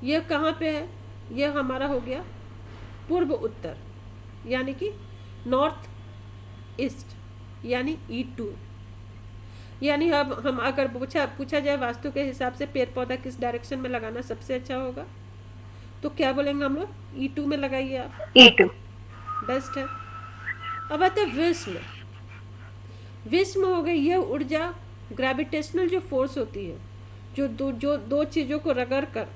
यह कहाँ पे है? यह हमारा हो गया पूर्व उत्तर यानी कि नॉर्थ ईस्ट यानी E2। यानी अब हम अगर पूछा जाए वास्तु के हिसाब से पेड़ पौधा किस डायरेक्शन में लगाना सबसे अच्छा होगा, तो क्या बोलेंगे हम लोग? E2 में लगाइए आप, E2 बेस्ट है। अब आते हैं विश्व। विश्व हो गई यह ऊर्जा ग्रेविटेशनल जो फोर्स होती है, जो दो चीज़ों को रगड़ कर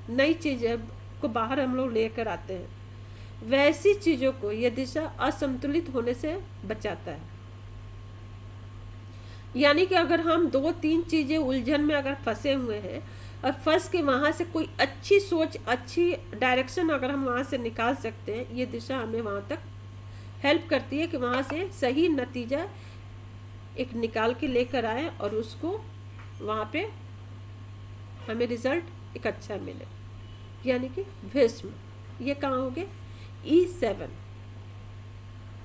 नई चीज़ें को बाहर हम लोग लेकर आते हैं, वैसी चीज़ों को यह दिशा असंतुलित होने से बचाता है। यानी कि अगर हम 2-3 चीज़ें उलझन में अगर फंसे हुए हैं और फंस के वहाँ से कोई अच्छी सोच, अच्छी डायरेक्शन अगर हम वहाँ से निकाल सकते हैं, ये दिशा हमें वहाँ तक हेल्प करती है कि वहाँ से सही नतीजा एक निकाल के लेकर आए और उसको वहाँ पे हमें रिजल्ट एक अच्छा मिले। यानी कि भीष्म ये कहाँ हो गए?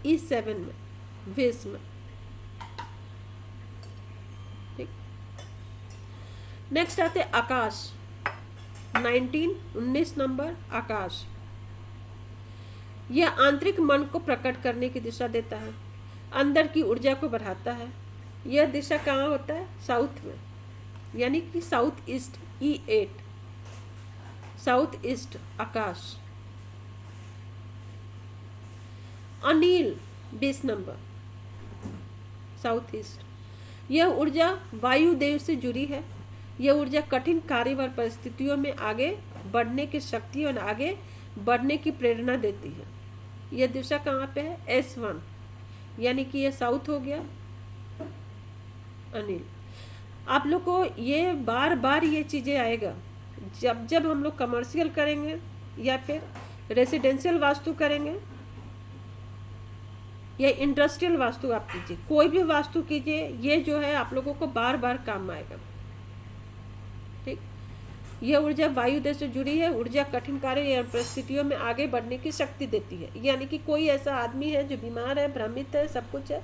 E7 में भीष्म। ठीक, नेक्स्ट आते आकाश। 19 नंबर आकाश। यह आंतरिक मन को प्रकट करने की दिशा देता है, अंदर की ऊर्जा को बढ़ाता है। यह दिशा कहाँ होता है? साउथ में यानी कि south east E8, south east आकाश। अनिल 20 नंबर साउथ ईस्ट। यह ऊर्जा वायुदेव से जुड़ी है। यह ऊर्जा कठिन कार्य व परिस्थितियों में आगे बढ़ने की शक्ति और आगे बढ़ने की प्रेरणा देती है। यह दिशा कहाँ पे है? S1 यानी कि यह साउथ हो गया। अनिल, आप लोग को ये बार बार ये चीज़ें आएगा जब हम लोग कमर्शियल करेंगे या फिर रेसिडेंशियल वास्तु करेंगे या इंडस्ट्रियल वास्तु आप कीजिए, कोई भी वास्तु कीजिए, ये जो है आप लोगों को बार बार काम आएगा। ठीक, यह ऊर्जा वायु देश से जुड़ी है। ऊर्जा कठिन कार्य या परिस्थितियों में आगे बढ़ने की शक्ति देती है। यानी कि कोई ऐसा आदमी है जो बीमार है, भ्रमित है, सब कुछ है,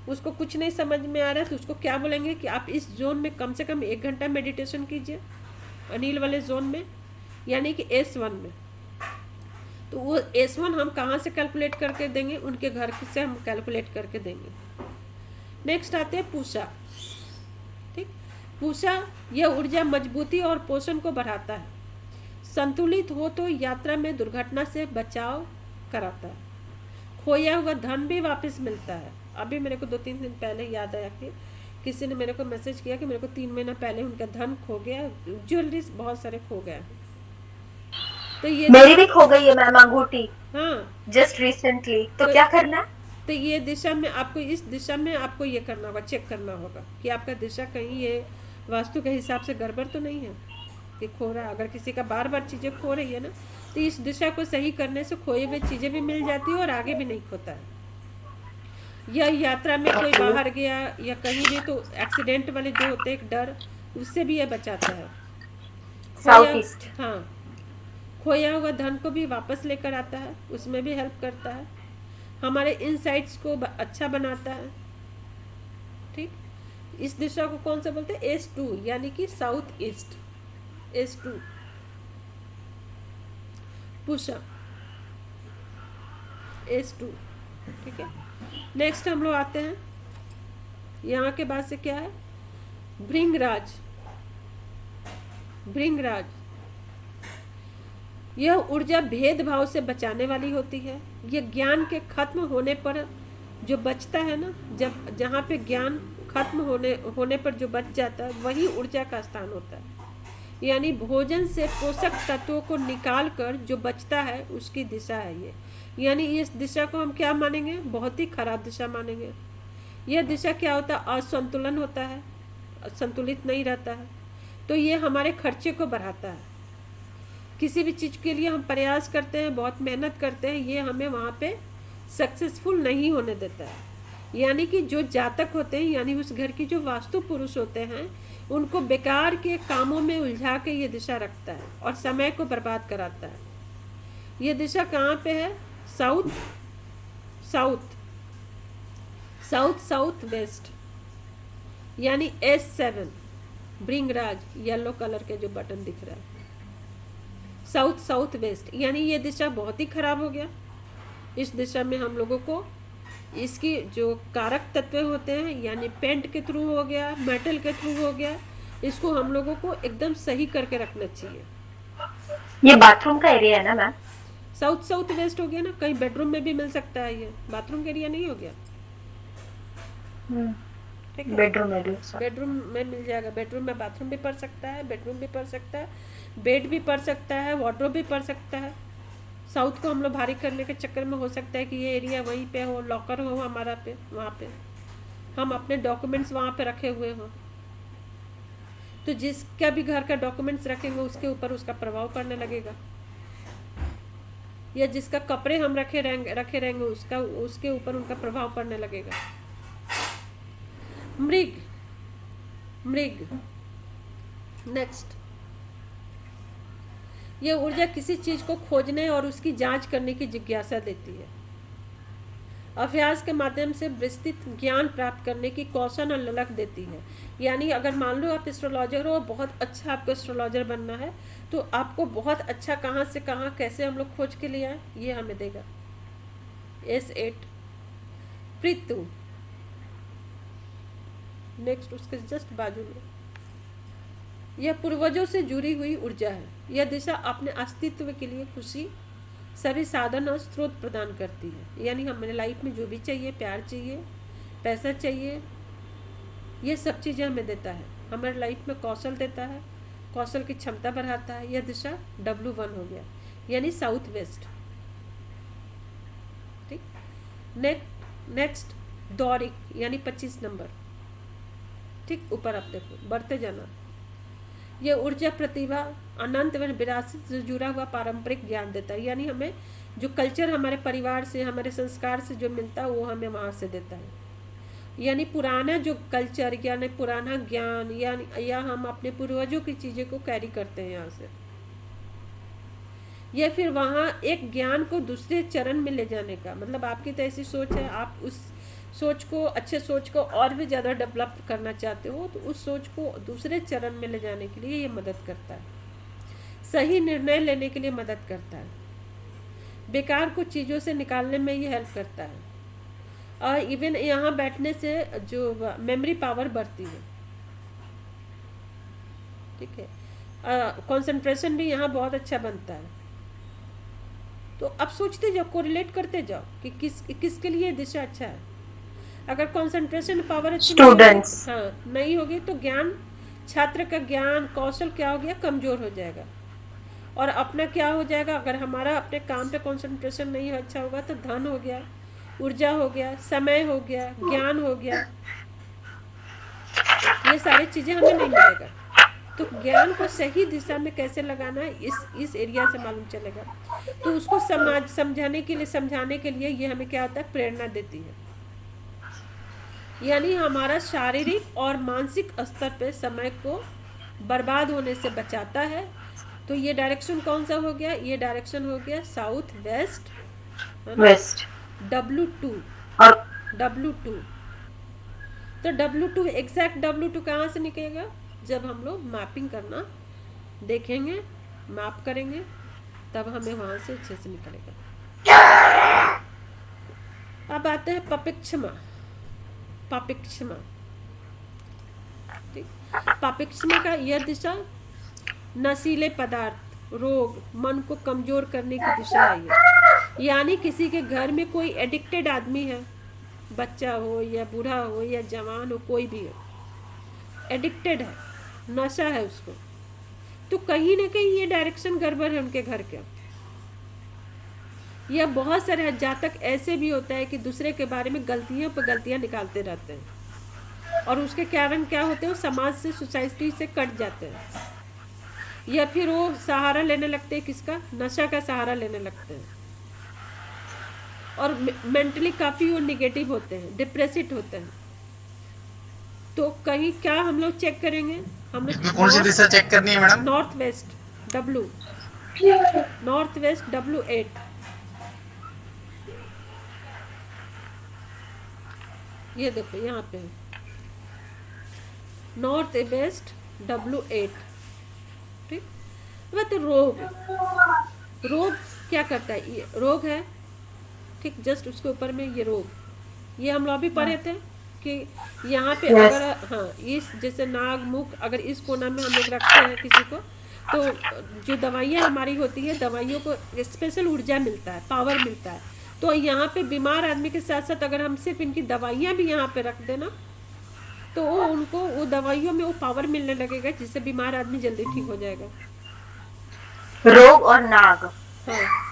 उसको कुछ नहीं समझ में आ रहा है, तो उसको क्या बोलेंगे कि आप इस जोन में कम से कम 1 घंटा मेडिटेशन कीजिए, अनिल वाले जोन में, यानी कि S1 में। तो वो S1 हम कहाँ से कैलकुलेट करके देंगे? उनके घर से हम कैलकुलेट करके देंगे। नेक्स्ट आते हैं पूषा। ठीक, पूषा यह ऊर्जा मजबूती और पोषण को बढ़ाता है। संतुलित हो तो यात्रा में दुर्घटना से बचाव कराता है। खोया हुआ धन भी वापस मिलता है। अभी मेरे को 2-3 दिन पहले याद आया कि किसी ने मेरे को मैसेज किया कि मेरे को 3 महीना पहले उनका धन खो गया, ज्वेलरी बहुत सारे खो गया। तो ये मेरी भी खो गई है मैम अंगूठी, हाँ, जस्ट रिसेंटली। तो क्या करना? तो ये दिशा में आपको, इस दिशा में आपको ये करना होगा, चेक करना होगा कि आपका दिशा कहीं ये वास्तु के हिसाब से गड़बड़ तो नहीं है कि खो रहा है। अगर किसी का बार बार चीज़ें खो रही है ना, तो इस दिशा को सही करने से खोए हुए चीज़ें भी मिल जाती है और आगे भी नहीं खोता है। या यात्रा में कोई बाहर गया या कहीं भी, तो एक्सीडेंट वाले जो होते हैं, एक डर, उससे भी ये बचाता है। South east. हाँ, खोया हुआ धन को भी वापस लेकर आता है, उसमें भी हेल्प करता है। हमारे इनसाइट्स को अच्छा बनाता है। ठीक, इस दिशा को कौन सा बोलते हैं? S2, यानी कि south east. S2 Pusha, S2। ठीक है, नेक्स्ट हम लोग आते हैं, यहाँ के बाद से क्या है? भृंगराज। भृंगराज यह ऊर्जा भेदभाव से बचाने वाली होती है। यह ज्ञान के खत्म होने पर जो बचता है ना, जब जहाँ पे ज्ञान खत्म होने पर जो बच जाता है, वही ऊर्जा का स्थान होता है। यानी भोजन से पोषक तत्वों को निकाल कर जो बचता है, उसकी दिशा है ये। यानी इस दिशा को हम क्या मानेंगे? बहुत ही खराब दिशा मानेंगे। यह दिशा क्या होता है? असंतुलन होता है, संतुलित नहीं रहता है, तो ये हमारे खर्चे को बढ़ाता है। किसी भी चीज़ के लिए हम प्रयास करते हैं, बहुत मेहनत करते हैं, ये हमें वहाँ पे सक्सेसफुल नहीं होने देता है। यानी कि जो जातक होते हैं, यानी उस घर की जो वास्तु पुरुष होते हैं, उनको बेकार के कामों में उलझा के ये दिशा रखता है और समय को बर्बाद कराता है। ये दिशा कहाँ पे है? South south south south west, यानी S7। भृंगराज येलो कलर के जो बटन दिख रहा है, साउथ साउथ वेस्ट, यानी ये दिशा बहुत ही खराब हो गया। इस दिशा में हम लोगों को इसकी जो कारक तत्व होते हैं, यानी पेंट के थ्रू हो गया, मेटल के थ्रू हो गया, इसको हम लोगों को एकदम सही करके रखना चाहिए। ये बाथरूम का एरिया है ना मैम? साउथ साउथ वेस्ट हो गया ना, कहीं बेडरूम में भी मिल सकता है, ये बाथरूम का एरिया नहीं हो गया। ठीक है, बेडरूम में भी, बेडरूम में मिल जाएगा। बेडरूम में बाथरूम भी पड़ सकता है, बेडरूम भी पड़ सकता है, बेड भी पड़ सकता है, वार्डरोब भी पड़ सकता है। साउथ को हम लोग भारी करने के चक्कर में हो सकता है कि ये एरिया वहीं पे हो, लॉकर हो हमारा पे, वहाँ पे हम अपने डॉक्यूमेंट्स वहाँ पे रखे हुए हों, तो जिसका भी घर का डॉक्यूमेंट्स रखेंगे उसके ऊपर उसका प्रभाव पड़ने लगेगा। या जिसका कपड़े हम रखे रहेंगे उसके ऊपर उनका प्रभाव पड़ने लगेगा। मृग मृग नेक्स्ट, यह ऊर्जा किसी चीज को खोजने और उसकी जांच करने की जिज्ञासा देती है। अभ्यास के माध्यम से विस्तृत ज्ञान प्राप्त करने की कौशल और ललक देती है। यानी अगर मान लो आप एस्ट्रोलॉजर हो, बहुत अच्छा आपको एस्ट्रोलॉजर बनना है, तो आपको बहुत अच्छा कहाँ से कहाँ कैसे हम लोग खोज के लिए आए, ये हमें देगा। S8 पृथु नेक्स्ट, उसके जस्ट बाजू में यह पूर्वजों से जुड़ी हुई ऊर्जा है। यह दिशा अपने अस्तित्व के लिए खुशी, सभी साधन और स्रोत प्रदान करती है। यानी हमारे लाइफ में जो भी चाहिए, प्यार चाहिए, पैसा चाहिए, ये सब चीज़ें हमें देता है। हमारे लाइफ में कौशल देता है, कौशल की क्षमता बढ़ाता है। यह दिशा W1 हो गया, यानी साउथ वेस्ट। ठीक, नेक्स्ट दौरिक, यानी 25 नंबर। ठीक, ऊपर आप देखो, बढ़ते जाना। ये ऊर्जा, प्रतिभा, अनंत व विरासत से जुड़ा हुआ पारंपरिक ज्ञान देता है। यानी हमें जो कल्चर हमारे परिवार से, हमारे संस्कार से जो मिलता है वो हमें वहाँ से देता है। यानी पुराना जो कल्चर, यानी पुराना ज्ञान, या हम अपने पूर्वजों की चीज़ें को कैरी करते हैं यहाँ से, या फिर वहाँ एक ज्ञान को दूसरे चरण में ले जाने का, मतलब आपकी तो ऐसी सोच है, आप उस सोच को, अच्छे सोच को और भी ज़्यादा डेवलप करना चाहते हो, तो उस सोच को दूसरे चरण में ले जाने के लिए ये मदद करता है। सही निर्णय लेने के लिए मदद करता है। बेकार को चीज़ों से निकालने में ये हेल्प करता है। और इवन यहाँ बैठने से जो मेमोरी पावर बढ़ती है, ठीक है, कंसंट्रेशन भी यहाँ बहुत अच्छा बनता है। तो अब सोचते जाओ, कोरिलेट करते जाओ कि किसके लिए दिशा अच्छा है। अगर कंसंट्रेशन पावर अच्छी स्टूडेंट्स। नहीं होगी तो ज्ञान, छात्र का ज्ञान कौशल क्या हो गया, कमजोर हो जाएगा। और अपना क्या हो जाएगा, अगर हमारा अपने काम पे कंसंट्रेशन नहीं अच्छा होगा तो धन हो गया, ऊर्जा हो गया, समय हो गया, ज्ञान हो गया, ये सारी चीज़ें हमें नहीं मिलेगा। तो ज्ञान को सही दिशा में कैसे लगाना है, इस एरिया से मालूम चलेगा। तो उसको समझाने के लिए ये हमें क्या होता है, प्रेरणा देती है। यानी हमारा शारीरिक और मानसिक स्तर पे समय को बर्बाद होने से बचाता है। तो ये डायरेक्शन कौन सा हो गया, ये डायरेक्शन हो गया साउथ वेस्ट, वेस्ट, W2। और W2, तो W2 एग्जैक्ट W2 कहाँ से निकलेगा, जब हम लोग मैपिंग करना देखेंगे, मैप करेंगे, तब हमें वहाँ से अच्छे से निकलेगा। अब आते हैं पपिक्षमा। पापिक्षमा, ठीक, पापिक्षमा का यह दिशा नशीले पदार्थ, रोग, मन को कमजोर करने की दिशा है ये। यानी किसी के घर में कोई एडिक्टेड आदमी है, बच्चा हो या बूढ़ा हो या जवान हो, कोई भी हो, एडिक्टेड है, नशा है उसको, तो कहीं ना कहीं ये डायरेक्शन गड़बड़ है उनके घर के। यह बहुत सारे जातक ऐसे भी होता है कि दूसरे के बारे में गलतियों पर गलतियां निकालते रहते हैं, और उसके कारण क्या होते हैं, वो समाज से, सोसाइटी से कट जाते हैं, या फिर वो सहारा लेने लगते हैं, किसका, नशा का सहारा लेने लगते हैं, और मेंटली काफ़ी वो निगेटिव होते हैं, डिप्रेसिव होते हैं। तो कहीं क्या हम लोग चेक करेंगे, हम लोग कौन सी दिशा चेक करनी है madam? North west W, north west W8, ये देखो यहाँ पे नॉर्थ वेस्ट W8, ठीक। तो रोग क्या करता है, ये रोग है, ठीक, जस्ट उसके ऊपर में ये रोग, ये हम लोग भी पढ़े थे कि यहाँ पे Yes. अगर इस जैसे नाक, मुख, अगर इस कोना में हम लोग रखते हैं किसी को, तो जो दवाइयाँ हमारी होती है, दवाइयों को स्पेशल ऊर्जा मिलता है, पावर मिलता है। तो यहाँ पे बीमार आदमी के साथ साथ अगर हम सिर्फ इनकी दवाइयाँ भी यहाँ पे रख देना, तो उनको वो दवाइयों में वो पावर मिलने लगेगा, जिससे बीमार आदमी जल्दी ठीक हो जाएगा। रोग और नाग, हाँ,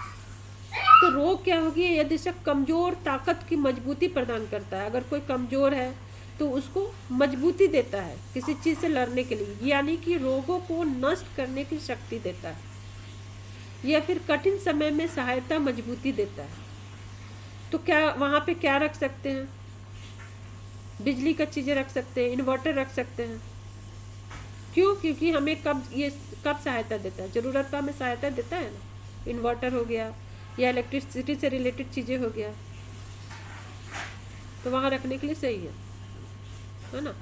तो रोग क्या होगी, यह दिशा कमजोर, ताकत की मजबूती प्रदान करता है। अगर कोई कमजोर है तो उसको मजबूती देता है किसी चीज़ से लड़ने के लिए, यानी कि रोगों को नष्ट करने की शक्ति देता है, या फिर कठिन समय में सहायता, मजबूती देता है। तो क्या वहाँ पे क्या रख सकते हैं, बिजली का चीज़ें रख सकते हैं, इन्वर्टर रख सकते हैं। क्यों, क्योंकि हमें कब सहायता देता है, ज़रूरत पर हमें सहायता देता है ना। इन्वर्टर हो गया या इलेक्ट्रिसिटी से रिलेटेड चीज़ें हो गया, तो वहाँ रखने के लिए सही है ना।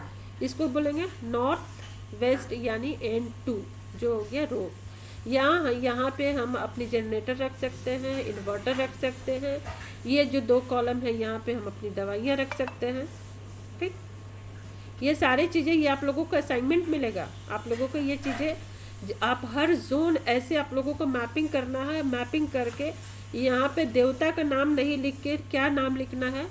इसको बोलेंगे नॉर्थ वेस्ट, यानी N2 जो हो गया रोग। यहाँ पे हम अपनी जनरेटर रख सकते हैं, इन्वर्टर रख सकते हैं, ये जो 2 कॉलम है यहाँ पे हम अपनी दवाइयाँ रख सकते हैं, ठीक। ये सारी चीज़ें, ये आप लोगों को असाइनमेंट मिलेगा, आप लोगों को ये चीज़ें, आप हर जोन ऐसे आप लोगों को मैपिंग करना है। मैपिंग करके यहाँ पे देवता का नाम नहीं लिख के क्या नाम लिखना है,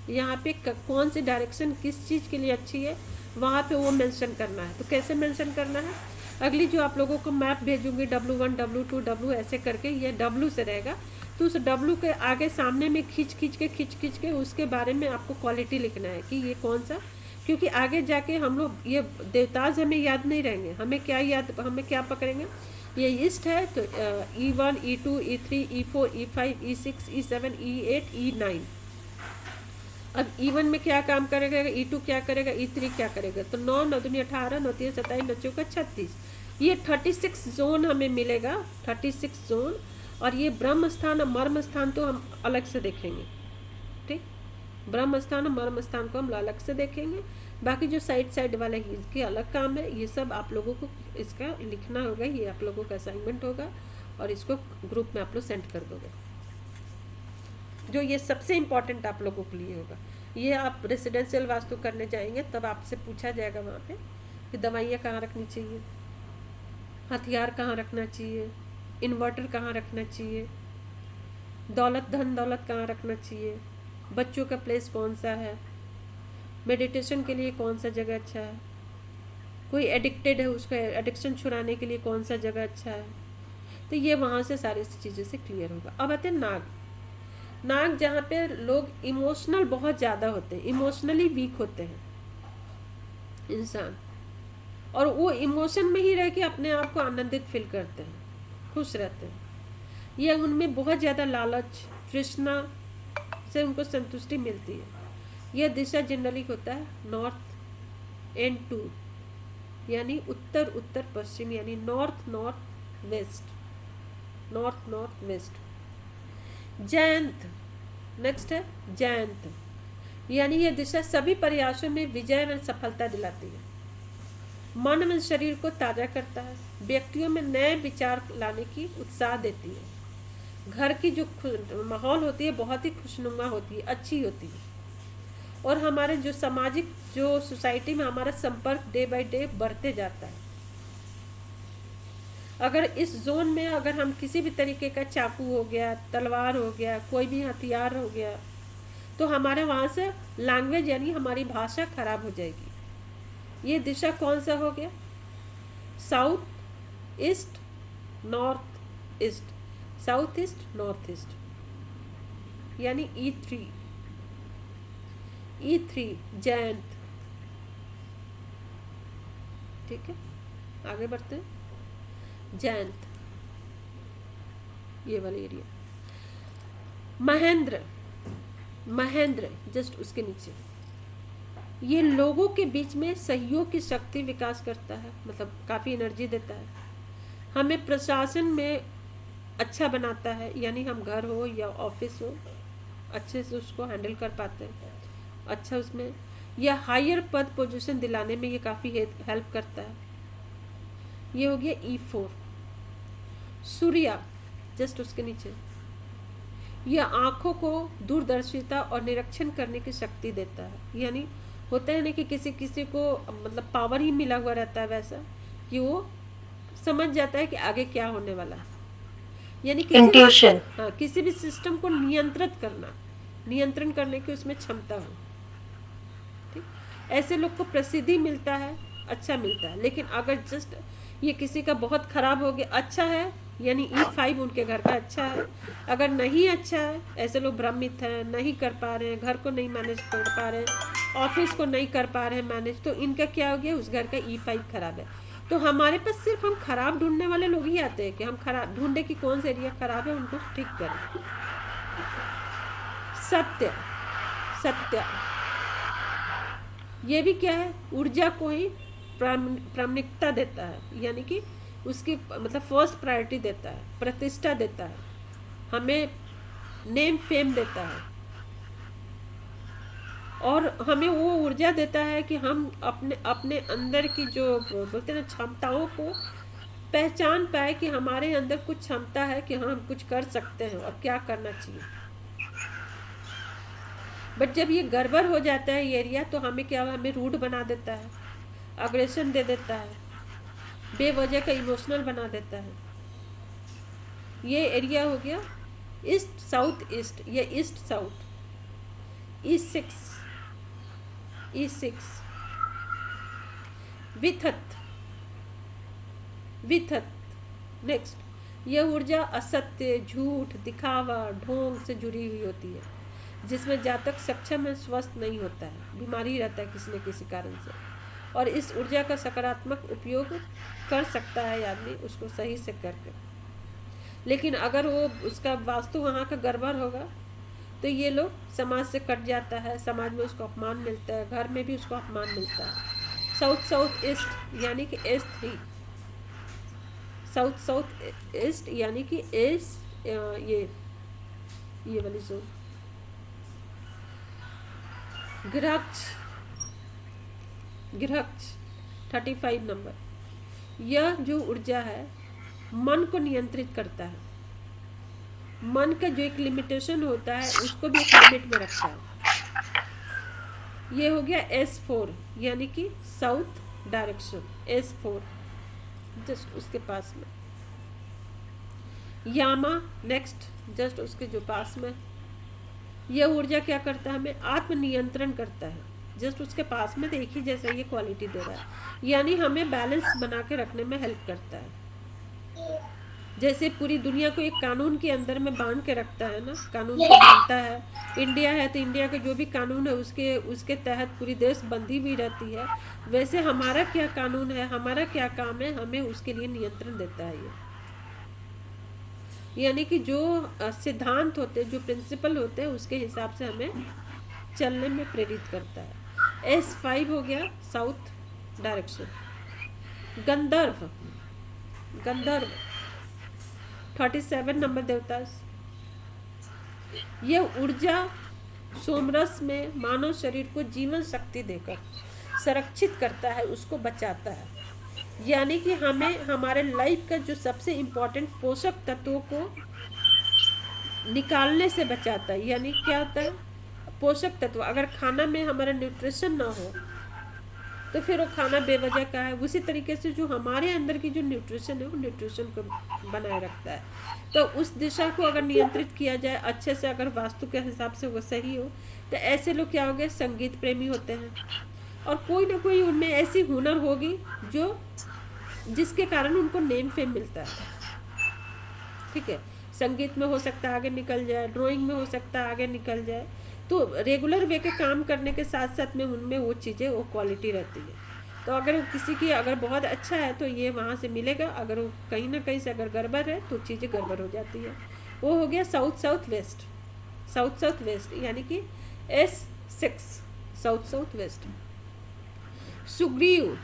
यहाँ पे कौन सी डायरेक्शन किस चीज़ के लिए अच्छी है, वहाँ पे वो मेंशन करना है। तो कैसे मेंशन करना है, अगली जो आप लोगों को मैप भेजूंगी W1 W2 W ऐसे करके, ये W से रहेगा, तो उस W के आगे सामने में खींच के उसके बारे में आपको क्वालिटी लिखना है कि ये कौन सा क्योंकि आगे जाके हम लोग ये देवताज हमें याद नहीं रहेंगे, हमें क्या पकड़ेंगे, ये ईस्ट है तो E1 E2 E3 E4 E5 E6 E7 E8 E9। अब E1 में क्या काम करेगा, E2 क्या करेगा, E3 क्या करेगा, तो 9 9 दूनी 18 9 3 27 9 चौका 36, ये 36 जोन हमें मिलेगा, 36 जोन। और ये ब्रह्म स्थान और मर्म स्थान तो हम अलग से देखेंगे, ठीक, ब्रह्म स्थान और मर्म स्थान को हम अलग से देखेंगे। बाकी जो साइड साइड वाले इसके अलग काम है, ये सब आप लोगों को इसका लिखना होगा, ये आप लोगों का असाइनमेंट होगा और इसको ग्रुप में आप लोग सेंड कर दोगे। जो ये सबसे इम्पोर्टेंट आप लोगों के लिए होगा, ये आप रेसिडेंशियल वास्तु करने जाएंगे तब आपसे पूछा जाएगा वहाँ पे कि दवाइयाँ कहाँ रखनी चाहिए, हथियार कहाँ रखना चाहिए, इन्वर्टर कहाँ रखना चाहिए, धन दौलत कहाँ रखना चाहिए, बच्चों का प्लेस कौन सा है, मेडिटेशन के लिए कौन सा जगह अच्छा है, कोई एडिक्टेड है उसका एडिक्शन छुड़ाने के लिए कौन सा जगह अच्छा है। तो ये वहाँ से सारी चीज़ें से क्लियर होगा। अब आते हैं नाग, जहाँ पे लोग इमोशनल बहुत ज़्यादा होते हैं, इमोशनली वीक होते हैं इंसान, और वो इमोशन में ही रह के अपने आप को आनंदित फील करते हैं, खुश रहते हैं। ये उनमें बहुत ज़्यादा लालच तृष्णा से उनको संतुष्टि मिलती है। यह दिशा जनरली होता है नॉर्थ एंड टू, यानी उत्तर उत्तर पश्चिम, यानी north north west. Jayant next है जयंत, यानी यह दिशा सभी प्रयासों में विजय और सफलता दिलाती है, मन और शरीर को ताज़ा करता है, व्यक्तियों में नए विचार लाने की उत्साह देती है, घर की जो माहौल होती है बहुत ही खुशनुमा होती है, अच्छी होती है, और हमारे जो सामाजिक जो सोसाइटी में हमारा संपर्क डे बाय डे बढ़ते जाता है। अगर इस जोन में अगर हम किसी भी तरीके का चाकू हो गया, तलवार हो गया, कोई भी हथियार हो गया, तो हमारे वहाँ से लैंग्वेज यानी हमारी भाषा खराब हो जाएगी। ये दिशा कौन सा हो गया, south east north east, south east north east, यानी E3 जयंत। ठीक है, आगे बढ़ते हैं। जयंत ये वाला एरिया, महेंद्र जस्ट उसके नीचे, ये लोगों के बीच में सहयोग की शक्ति विकास करता है, मतलब काफ़ी एनर्जी देता है, हमें प्रशासन में अच्छा बनाता है, यानी हम घर हो या ऑफिस हो अच्छे से उसको हैंडल कर पाते हैं, अच्छा उसमें या हायर पद पोजीशन दिलाने में ये काफ़ी हेल्प करता है। ये हो गया E4। सूर्या जस्ट उसके नीचे, यह आँखों को दूरदर्शिता और निरीक्षण करने की शक्ति देता है, यानी होता है ना कि किसी को मतलब पावर ही मिला हुआ रहता है वैसा कि वो समझ जाता है कि आगे क्या होने वाला है, यानी किसी भी सिस्टम को नियंत्रण करने की उसमें क्षमता हो। ठीक, ऐसे लोग को प्रसिद्धि मिलता है, अच्छा मिलता है। लेकिन अगर जस्ट ये किसी का बहुत खराब हो गया, अच्छा है यानी E5 उनके घर का अच्छा है, अगर नहीं अच्छा है, ऐसे लोग भ्रमित हैं, नहीं कर पा रहे हैं, घर को नहीं मैनेज कर पा रहे हैं, ऑफिस को नहीं कर पा रहे हैं मैनेज, तो इनका क्या हो गया, उस घर का E5 खराब है। तो हमारे पास सिर्फ हम खराब ढूंढने वाले लोग ही आते हैं कि हम खराब ढूंढे कि कौन सा एरिया खराब है, उनको ठीक करें। सत्य ये भी क्या है, ऊर्जा को ही प्राथमिकता देता है, यानी कि उसकी मतलब फर्स्ट प्रायोरिटी देता है, प्रतिष्ठा देता है, हमें नेम फेम देता है, और हमें वो ऊर्जा देता है कि हम अपने अंदर की जो बोलते हैं ना क्षमताओं को पहचान पाए कि हमारे अंदर कुछ क्षमता है कि हम कुछ कर सकते हैं और क्या करना चाहिए। बट जब ये गड़बड़ हो जाता है ये एरिया, तो हमें क्या, हमें रूड बना देता है, अग्रेशन दे देता है, बेवजह का इमोशनल बना देता है। ये एरिया हो गया ईस्ट साउथ ईस्ट, ये ईस्ट साउथ, E6 विथत नेक्स्ट, यह ऊर्जा असत्य, झूठ, दिखावा, ढोंग से जुड़ी हुई होती है, जिसमें जातक सक्षम है, स्वस्थ नहीं होता है, बीमारी रहता है किसी न किसी कारण से, और इस ऊर्जा का सकारात्मक उपयोग कर सकता है आदमी उसको सही से करके। लेकिन अगर वो उसका वास्तु वहाँ का गड़बड़ होगा तो ये लोग समाज से कट जाता है, समाज में उसको अपमान मिलता है, घर में भी उसको अपमान मिलता है। साउथ साउथ ईस्ट यानी कि S3, साउथ साउथ ईस्ट यानी कि एस, ये वाली जोन, गृहक्ष, गृहक्ष 35 नंबर। यह जो ऊर्जा है मन को नियंत्रित करता है, मन का जो एक लिमिटेशन होता है उसको भी एक लिमिट में रखता है। ये हो गया S4 यानी कि साउथ डायरेक्शन, S4 जस्ट उसके पास में। यामा नेक्स्ट जस्ट उसके जो पास में। यह ऊर्जा क्या करता है, हमें आत्मनियंत्रण करता है, जस्ट उसके पास में। एक ही जैसा ये क्वालिटी दे रहा है, यानी हमें बैलेंस बना के रखने में हेल्प करता है। जैसे पूरी दुनिया को एक कानून के अंदर में बांध के रखता है ना, कानून को बांधता है। इंडिया है तो इंडिया का जो भी कानून है उसके उसके तहत पूरी देश बंधी हुई रहती है। वैसे हमारा क्या कानून है, हमारा क्या काम है, हमें उसके लिए नियंत्रण देता है ये। यानी कि जो सिद्धांत होते हैं, जो प्रिंसिपल होते हैं, उसके हिसाब से हमें चलने में प्रेरित करता है। S5 हो गया साउथ डायरेक्शन। गंधर्व, गंधर्व 37 नंबर देवता। यह ऊर्जा सोमरस में मानव शरीर को जीवन शक्ति देकर संरक्षित करता है, उसको बचाता है। यानी कि हमें हमारे लाइफ का जो सबसे इम्पोर्टेंट पोषक तत्वों को निकालने से बचाता है। यानी क्या होता है, पोषक तत्व, अगर खाना में हमारा न्यूट्रिशन ना हो तो फिर वो खाना बेवजह का है। उसी तरीके से जो हमारे अंदर की जो न्यूट्रिशन है वो न्यूट्रिशन को बनाए रखता है। तो उस दिशा को अगर नियंत्रित किया जाए अच्छे से, अगर वास्तु के हिसाब से वो सही हो, तो ऐसे लोग क्या हो गए, संगीत प्रेमी होते हैं, और कोई ना कोई उनमें ऐसी हुनर होगी जो जिसके कारण उनको नेम फेम मिलता है। ठीक है, संगीत में हो सकता है आगे निकल जाए, ड्राइंग में हो सकता है आगे निकल जाए। तो रेगुलर वे के काम करने के साथ साथ में उनमें वो चीज़ें, वो क्वालिटी रहती है। तो अगर किसी की अगर बहुत अच्छा है तो ये वहाँ से मिलेगा, अगर वो कहीं ना कहीं से अगर गड़बड़ है तो चीज़ें गड़बड़ हो जाती है। वो हो गया south south west, south south west यानी कि S6 south south west. Sugriva,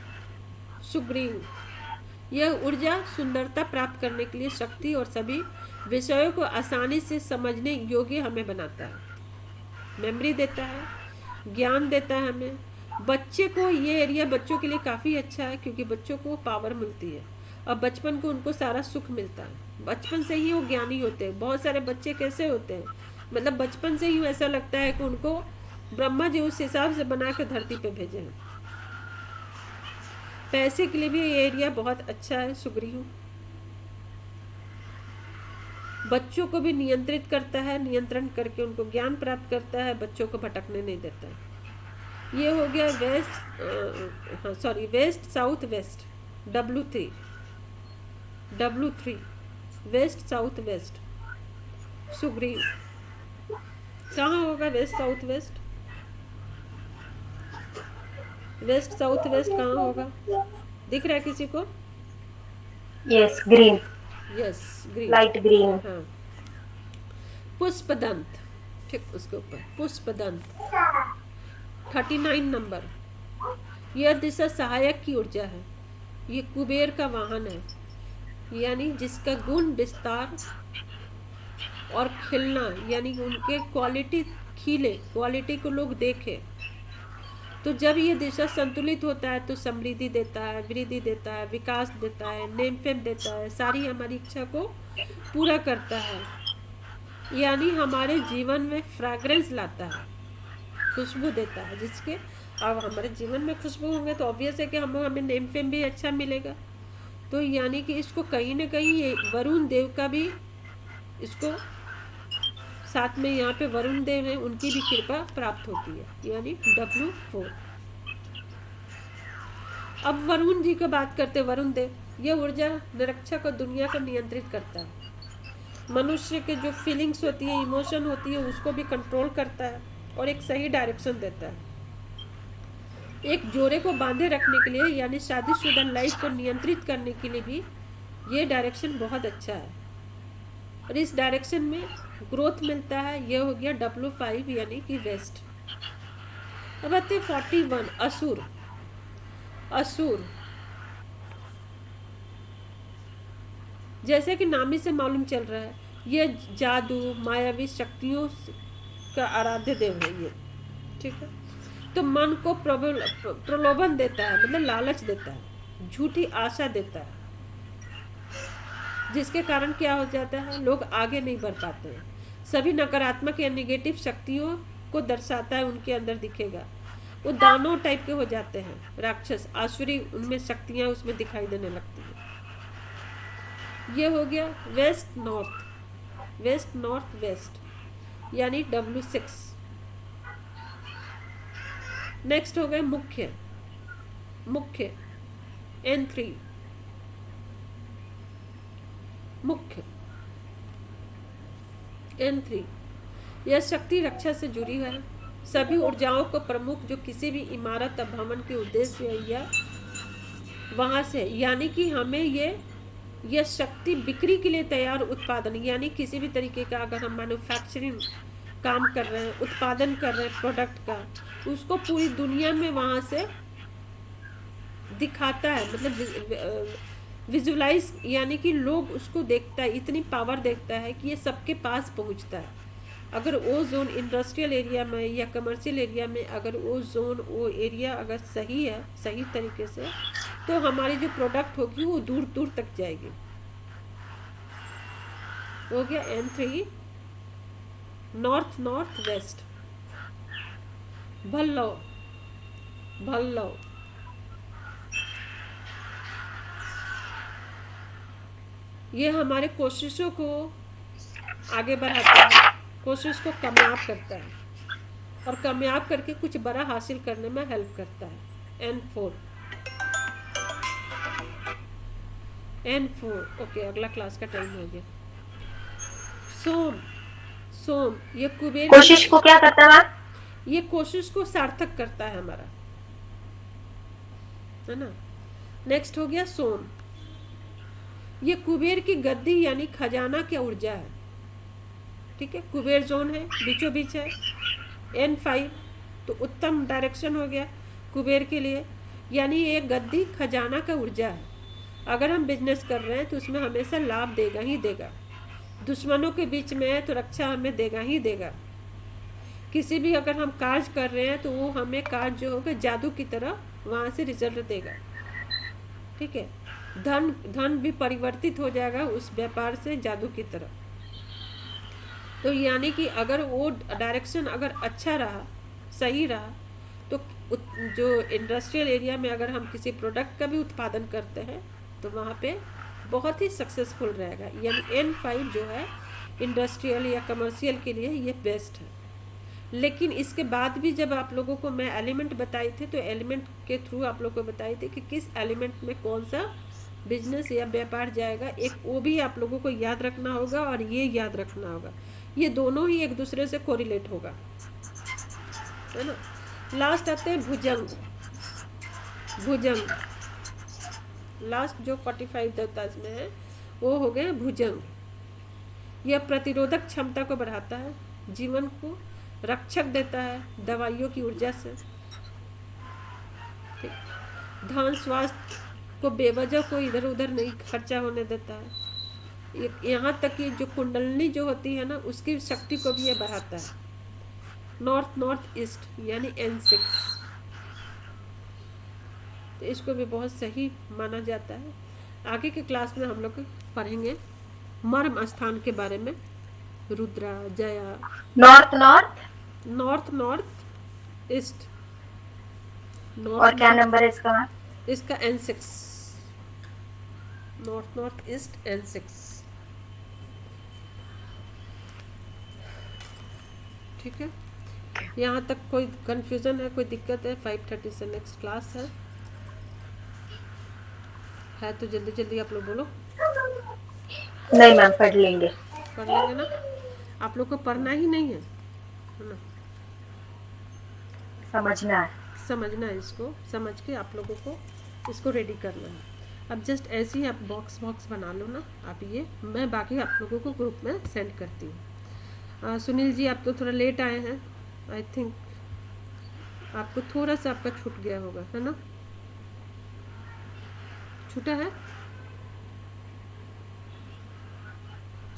Sugriva यह ऊर्जा सुंदरता प्राप्त करने के लिए शक्ति और सभी विषयों को आसानी से समझने योग्य हमें बनाता है, मेमोरी देता है, ज्ञान देता है हमें। बच्चे को ये एरिया बच्चों के लिए काफ़ी अच्छा है, क्योंकि बच्चों को पावर मिलती है और बचपन को उनको सारा सुख मिलता है। बचपन से ही वो ज्ञानी होते हैं। बहुत सारे बच्चे कैसे होते हैं, मतलब बचपन से ही ऐसा लगता है कि उनको ब्रह्मा जी उस हिसाब से बना के धरती पे भेजे हैं। पैसे के लिए भी ये एरिया बहुत अच्छा है। सुग्रीव बच्चों को भी नियंत्रित करता है, नियंत्रण करके उनको ज्ञान प्राप्त करता है, बच्चों को भटकने नहीं देता है। ये हो गया वेस्ट, हाँ sorry, west south west, W3, W3 west south west. Sugriva कहाँ होगा west south west, west south west कहाँ होगा, दिख रहा है किसी को? Yes, green, yes, green, light green. हाँ। पुष्पदंत, ठीक उसके ऊपर पुष्पदंत 39 नंबर। यह दिशा सहायक की ऊर्जा है। ये कुबेर का वाहन है, यानी जिसका गुण विस्तार और खिलना, यानी उनके क्वालिटी खिले, क्वालिटी को लोग देखें। तो जब ये दिशा संतुलित होता है तो समृद्धि देता है, वृद्धि देता है, विकास देता है, नेम फेम देता है, सारी हमारी इच्छा को पूरा करता है। यानी हमारे जीवन में फ्रैग्रेंस लाता है, खुशबू देता है, जिसके अब हमारे जीवन में खुशबू होंगे तो ऑब्वियस है कि हमें नेम फेम भी अच्छा मिलेगा। तो यानी कि इसको कहीं ना कहीं ये वरुण देव का भी, इसको साथ में यहाँ पे वरुण देव हैं, उनकी भी कृपा प्राप्त होती है, यानी W4। अब वरुण जी की बात करते हैं। वरुण देव, यह ऊर्जा निरक्षक और दुनिया को नियंत्रित करता है। मनुष्य के जो फीलिंग्स होती है, इमोशन होती है, उसको भी कंट्रोल करता है और एक सही डायरेक्शन देता है। एक जोड़े को बांधे रखने के लिए यानी शादीशुदा लाइफ को नियंत्रित करने के लिए भी ये डायरेक्शन बहुत अच्छा है और इस डायरेक्शन में ग्रोथ मिलता है। ये हो गया W5 यानी कि वेस्ट। अब आते हैं 41 असुर। असुर जैसे कि नाम ही से मालूम चल रहा है, ये जादू मायावी शक्तियों का आराध्य देव है ये, ठीक है। तो मन को प्रलोभन देता है, मतलब लालच देता है, झूठी आशा देता है, जिसके कारण क्या हो जाता है, लोग आगे नहीं बढ़ पाते हैं। सभी नकारात्मक या निगेटिव शक्तियों को दर्शाता है, उनके अंदर दिखेगा। वो दानव टाइप के हो जाते हैं, राक्षस आसुरी, उनमें शक्तियां उसमें दिखाई देने लगती है। ये हो गया west north. West north west यानी W6। नेक्स्ट हो गए मुख्य। मुख्य N3। मुख्य N3 यह शक्ति रक्षा से जुड़ी है। सभी ऊर्जाओं को प्रमुख जो किसी भी इमारत या भवन के उद्देश्य या वहाँ से, यानी कि हमें यह शक्ति बिक्री के लिए तैयार उत्पादन, यानी किसी भी तरीके का अगर हम मैन्युफैक्चरिंग काम कर रहे हैं, उत्पादन कर रहे हैं प्रोडक्ट का, उसको पूरी दुनिया में वहाँ से दिखाता है, मतलब विजुलाइज, यानी कि लोग उसको देखता है, इतनी पावर देखता है कि ये सबके पास पहुँचता है। अगर वो जोन इंडस्ट्रियल एरिया में या कमर्शियल एरिया में, अगर वो जोन वो एरिया अगर सही है, सही तरीके से, तो हमारी जो प्रोडक्ट होगी वो दूर दूर तक जाएगी। हो गया N3 नॉर्थ नॉर्थ वेस्ट। भल्लव। भल्लव ये हमारे कोशिशों को आगे बढ़ाता है, कोशिश को कामयाब करता है और कामयाब करके कुछ बड़ा हासिल करने में हेल्प करता है। N4। N4 ओके, अगला क्लास का टाइम हो गया। सोम। सोम ये कुबेर कोशिश को क्या करता है मैम? ये कोशिश को सार्थक करता है हमारा, है ना। नेक्स्ट हो गया सोम। ये कुबेर की गद्दी यानी खजाना की ऊर्जा है, ठीक है। कुबेर जोन है, बीचों बीच है। N5 तो उत्तम डायरेक्शन हो गया कुबेर के लिए, यानी ये गद्दी खजाना का ऊर्जा है। अगर हम बिजनेस कर रहे हैं तो उसमें हमेशा लाभ देगा ही देगा। दुश्मनों के बीच में है तो रक्षा हमें देगा ही देगा। किसी भी अगर हम कार्य कर रहे हैं तो वो हमें कार्य जो होगा जादू की तरह वहाँ से रिजल्ट देगा, ठीक है। धन भी परिवर्तित हो जाएगा उस व्यापार से जादू की तरह। तो यानी कि अगर वो डायरेक्शन अगर अच्छा रहा, सही रहा, तो जो इंडस्ट्रियल एरिया में अगर हम किसी प्रोडक्ट का भी उत्पादन करते हैं तो वहाँ पे बहुत ही सक्सेसफुल रहेगा। यानी N5 जो है इंडस्ट्रियल या कमर्शियल के लिए ये बेस्ट है। लेकिन इसके बाद भी जब आप लोगों को मैं एलिमेंट बताई थे, तो एलिमेंट के थ्रू आप लोगों को बताई थी कि किस एलिमेंट में कौन सा बिजनेस या व्यापार जाएगा, एक वो भी आप लोगों को याद रखना होगा और ये याद रखना होगा। ये दोनों ही एक दूसरे से कोरिलेट होगा, है ना। लास्ट आते हैं भुजंग। भुजंग लास्ट जो 45 देवताज में है वो हो गए भुजंग। यह प्रतिरोधक क्षमता को बढ़ाता है, जीवन को रक्षक देता है दवाइयों की ऊर्जा से, ठीक। धन स्वास्थ्य को बेवजह को इधर उधर नहीं खर्चा होने देता है। यहाँ तक कि जो कुंडलनी जो होती है ना, उसकी शक्ति को भी ये बढ़ाता है। नॉर्थ नॉर्थ ईस्ट यानी N6, तो इसको भी बहुत सही माना जाता है। आगे के क्लास में हम लोग पढ़ेंगे मर्म स्थान के बारे में, Rudra, Jaya. North north north north east. और क्या नंबर है इसका? इसका N6। North north east N6, ठीक है। यहाँ तक कोई कंफ्यूजन है, कोई दिक्कत है? 5:30 से नेक्स्ट क्लास है तो जल्दी जल्दी आप लोग बोलो। नहीं मैम, पढ़ लेंगे। कर लेंगे ना। आप लोग को पढ़ना ही नहीं है ना, समझना है। समझना है, इसको समझ के आप लोगों को इसको रेडी करना है। अब जस्ट ऐसे ही आप बॉक्स बॉक्स बना लो ना आप, ये मैं बाकी आप लोगों को ग्रुप में सेंड करती हूँ। सुनील जी आप तो थोड़ा लेट आए हैं, आई थिंक आपको थोड़ा सा आपका छूट गया होगा, है ना? छूटा है?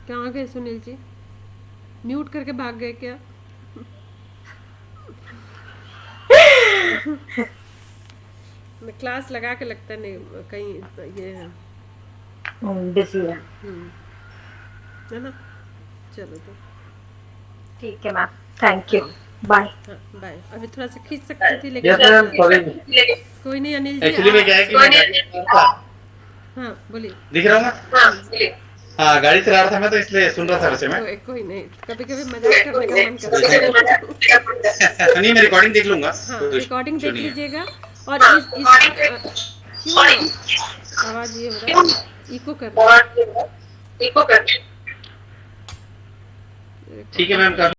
कहाँ गए सुनील जी? म्यूट करके भाग गए क्या? मैं क्लास लगा के लगता नहीं कहीं ये है, बिजी है। है ना? चलो तो ठीक है मैम, थैंक यू, हाँ बाय। हाँ बाय। अभी थोड़ा सा खींच सकती थी यस लेकिन मैम, सॉरी। कोई नहीं। अनिल जी एक्चुअली में क्या है कि मैं गाड़ी चला रहा था, हाँ बोलिए। दिख रहा हूँ ना? हाँ, गाड़ी चला रहा था मैं, तो इसलिए सुन रहा था वैसे मैं। कोई नहीं, कभी कभी मजाक करने का मन करता है। नहीं, मैं रिकॉर्डिंग देख लूंगा। हाँ कोई रिकॉर्डिंग इशू देख नहीं है। लीजिएगा। और क्यों आवाज ये हो रहा है, इको कर रहा है। ठीक है मैम।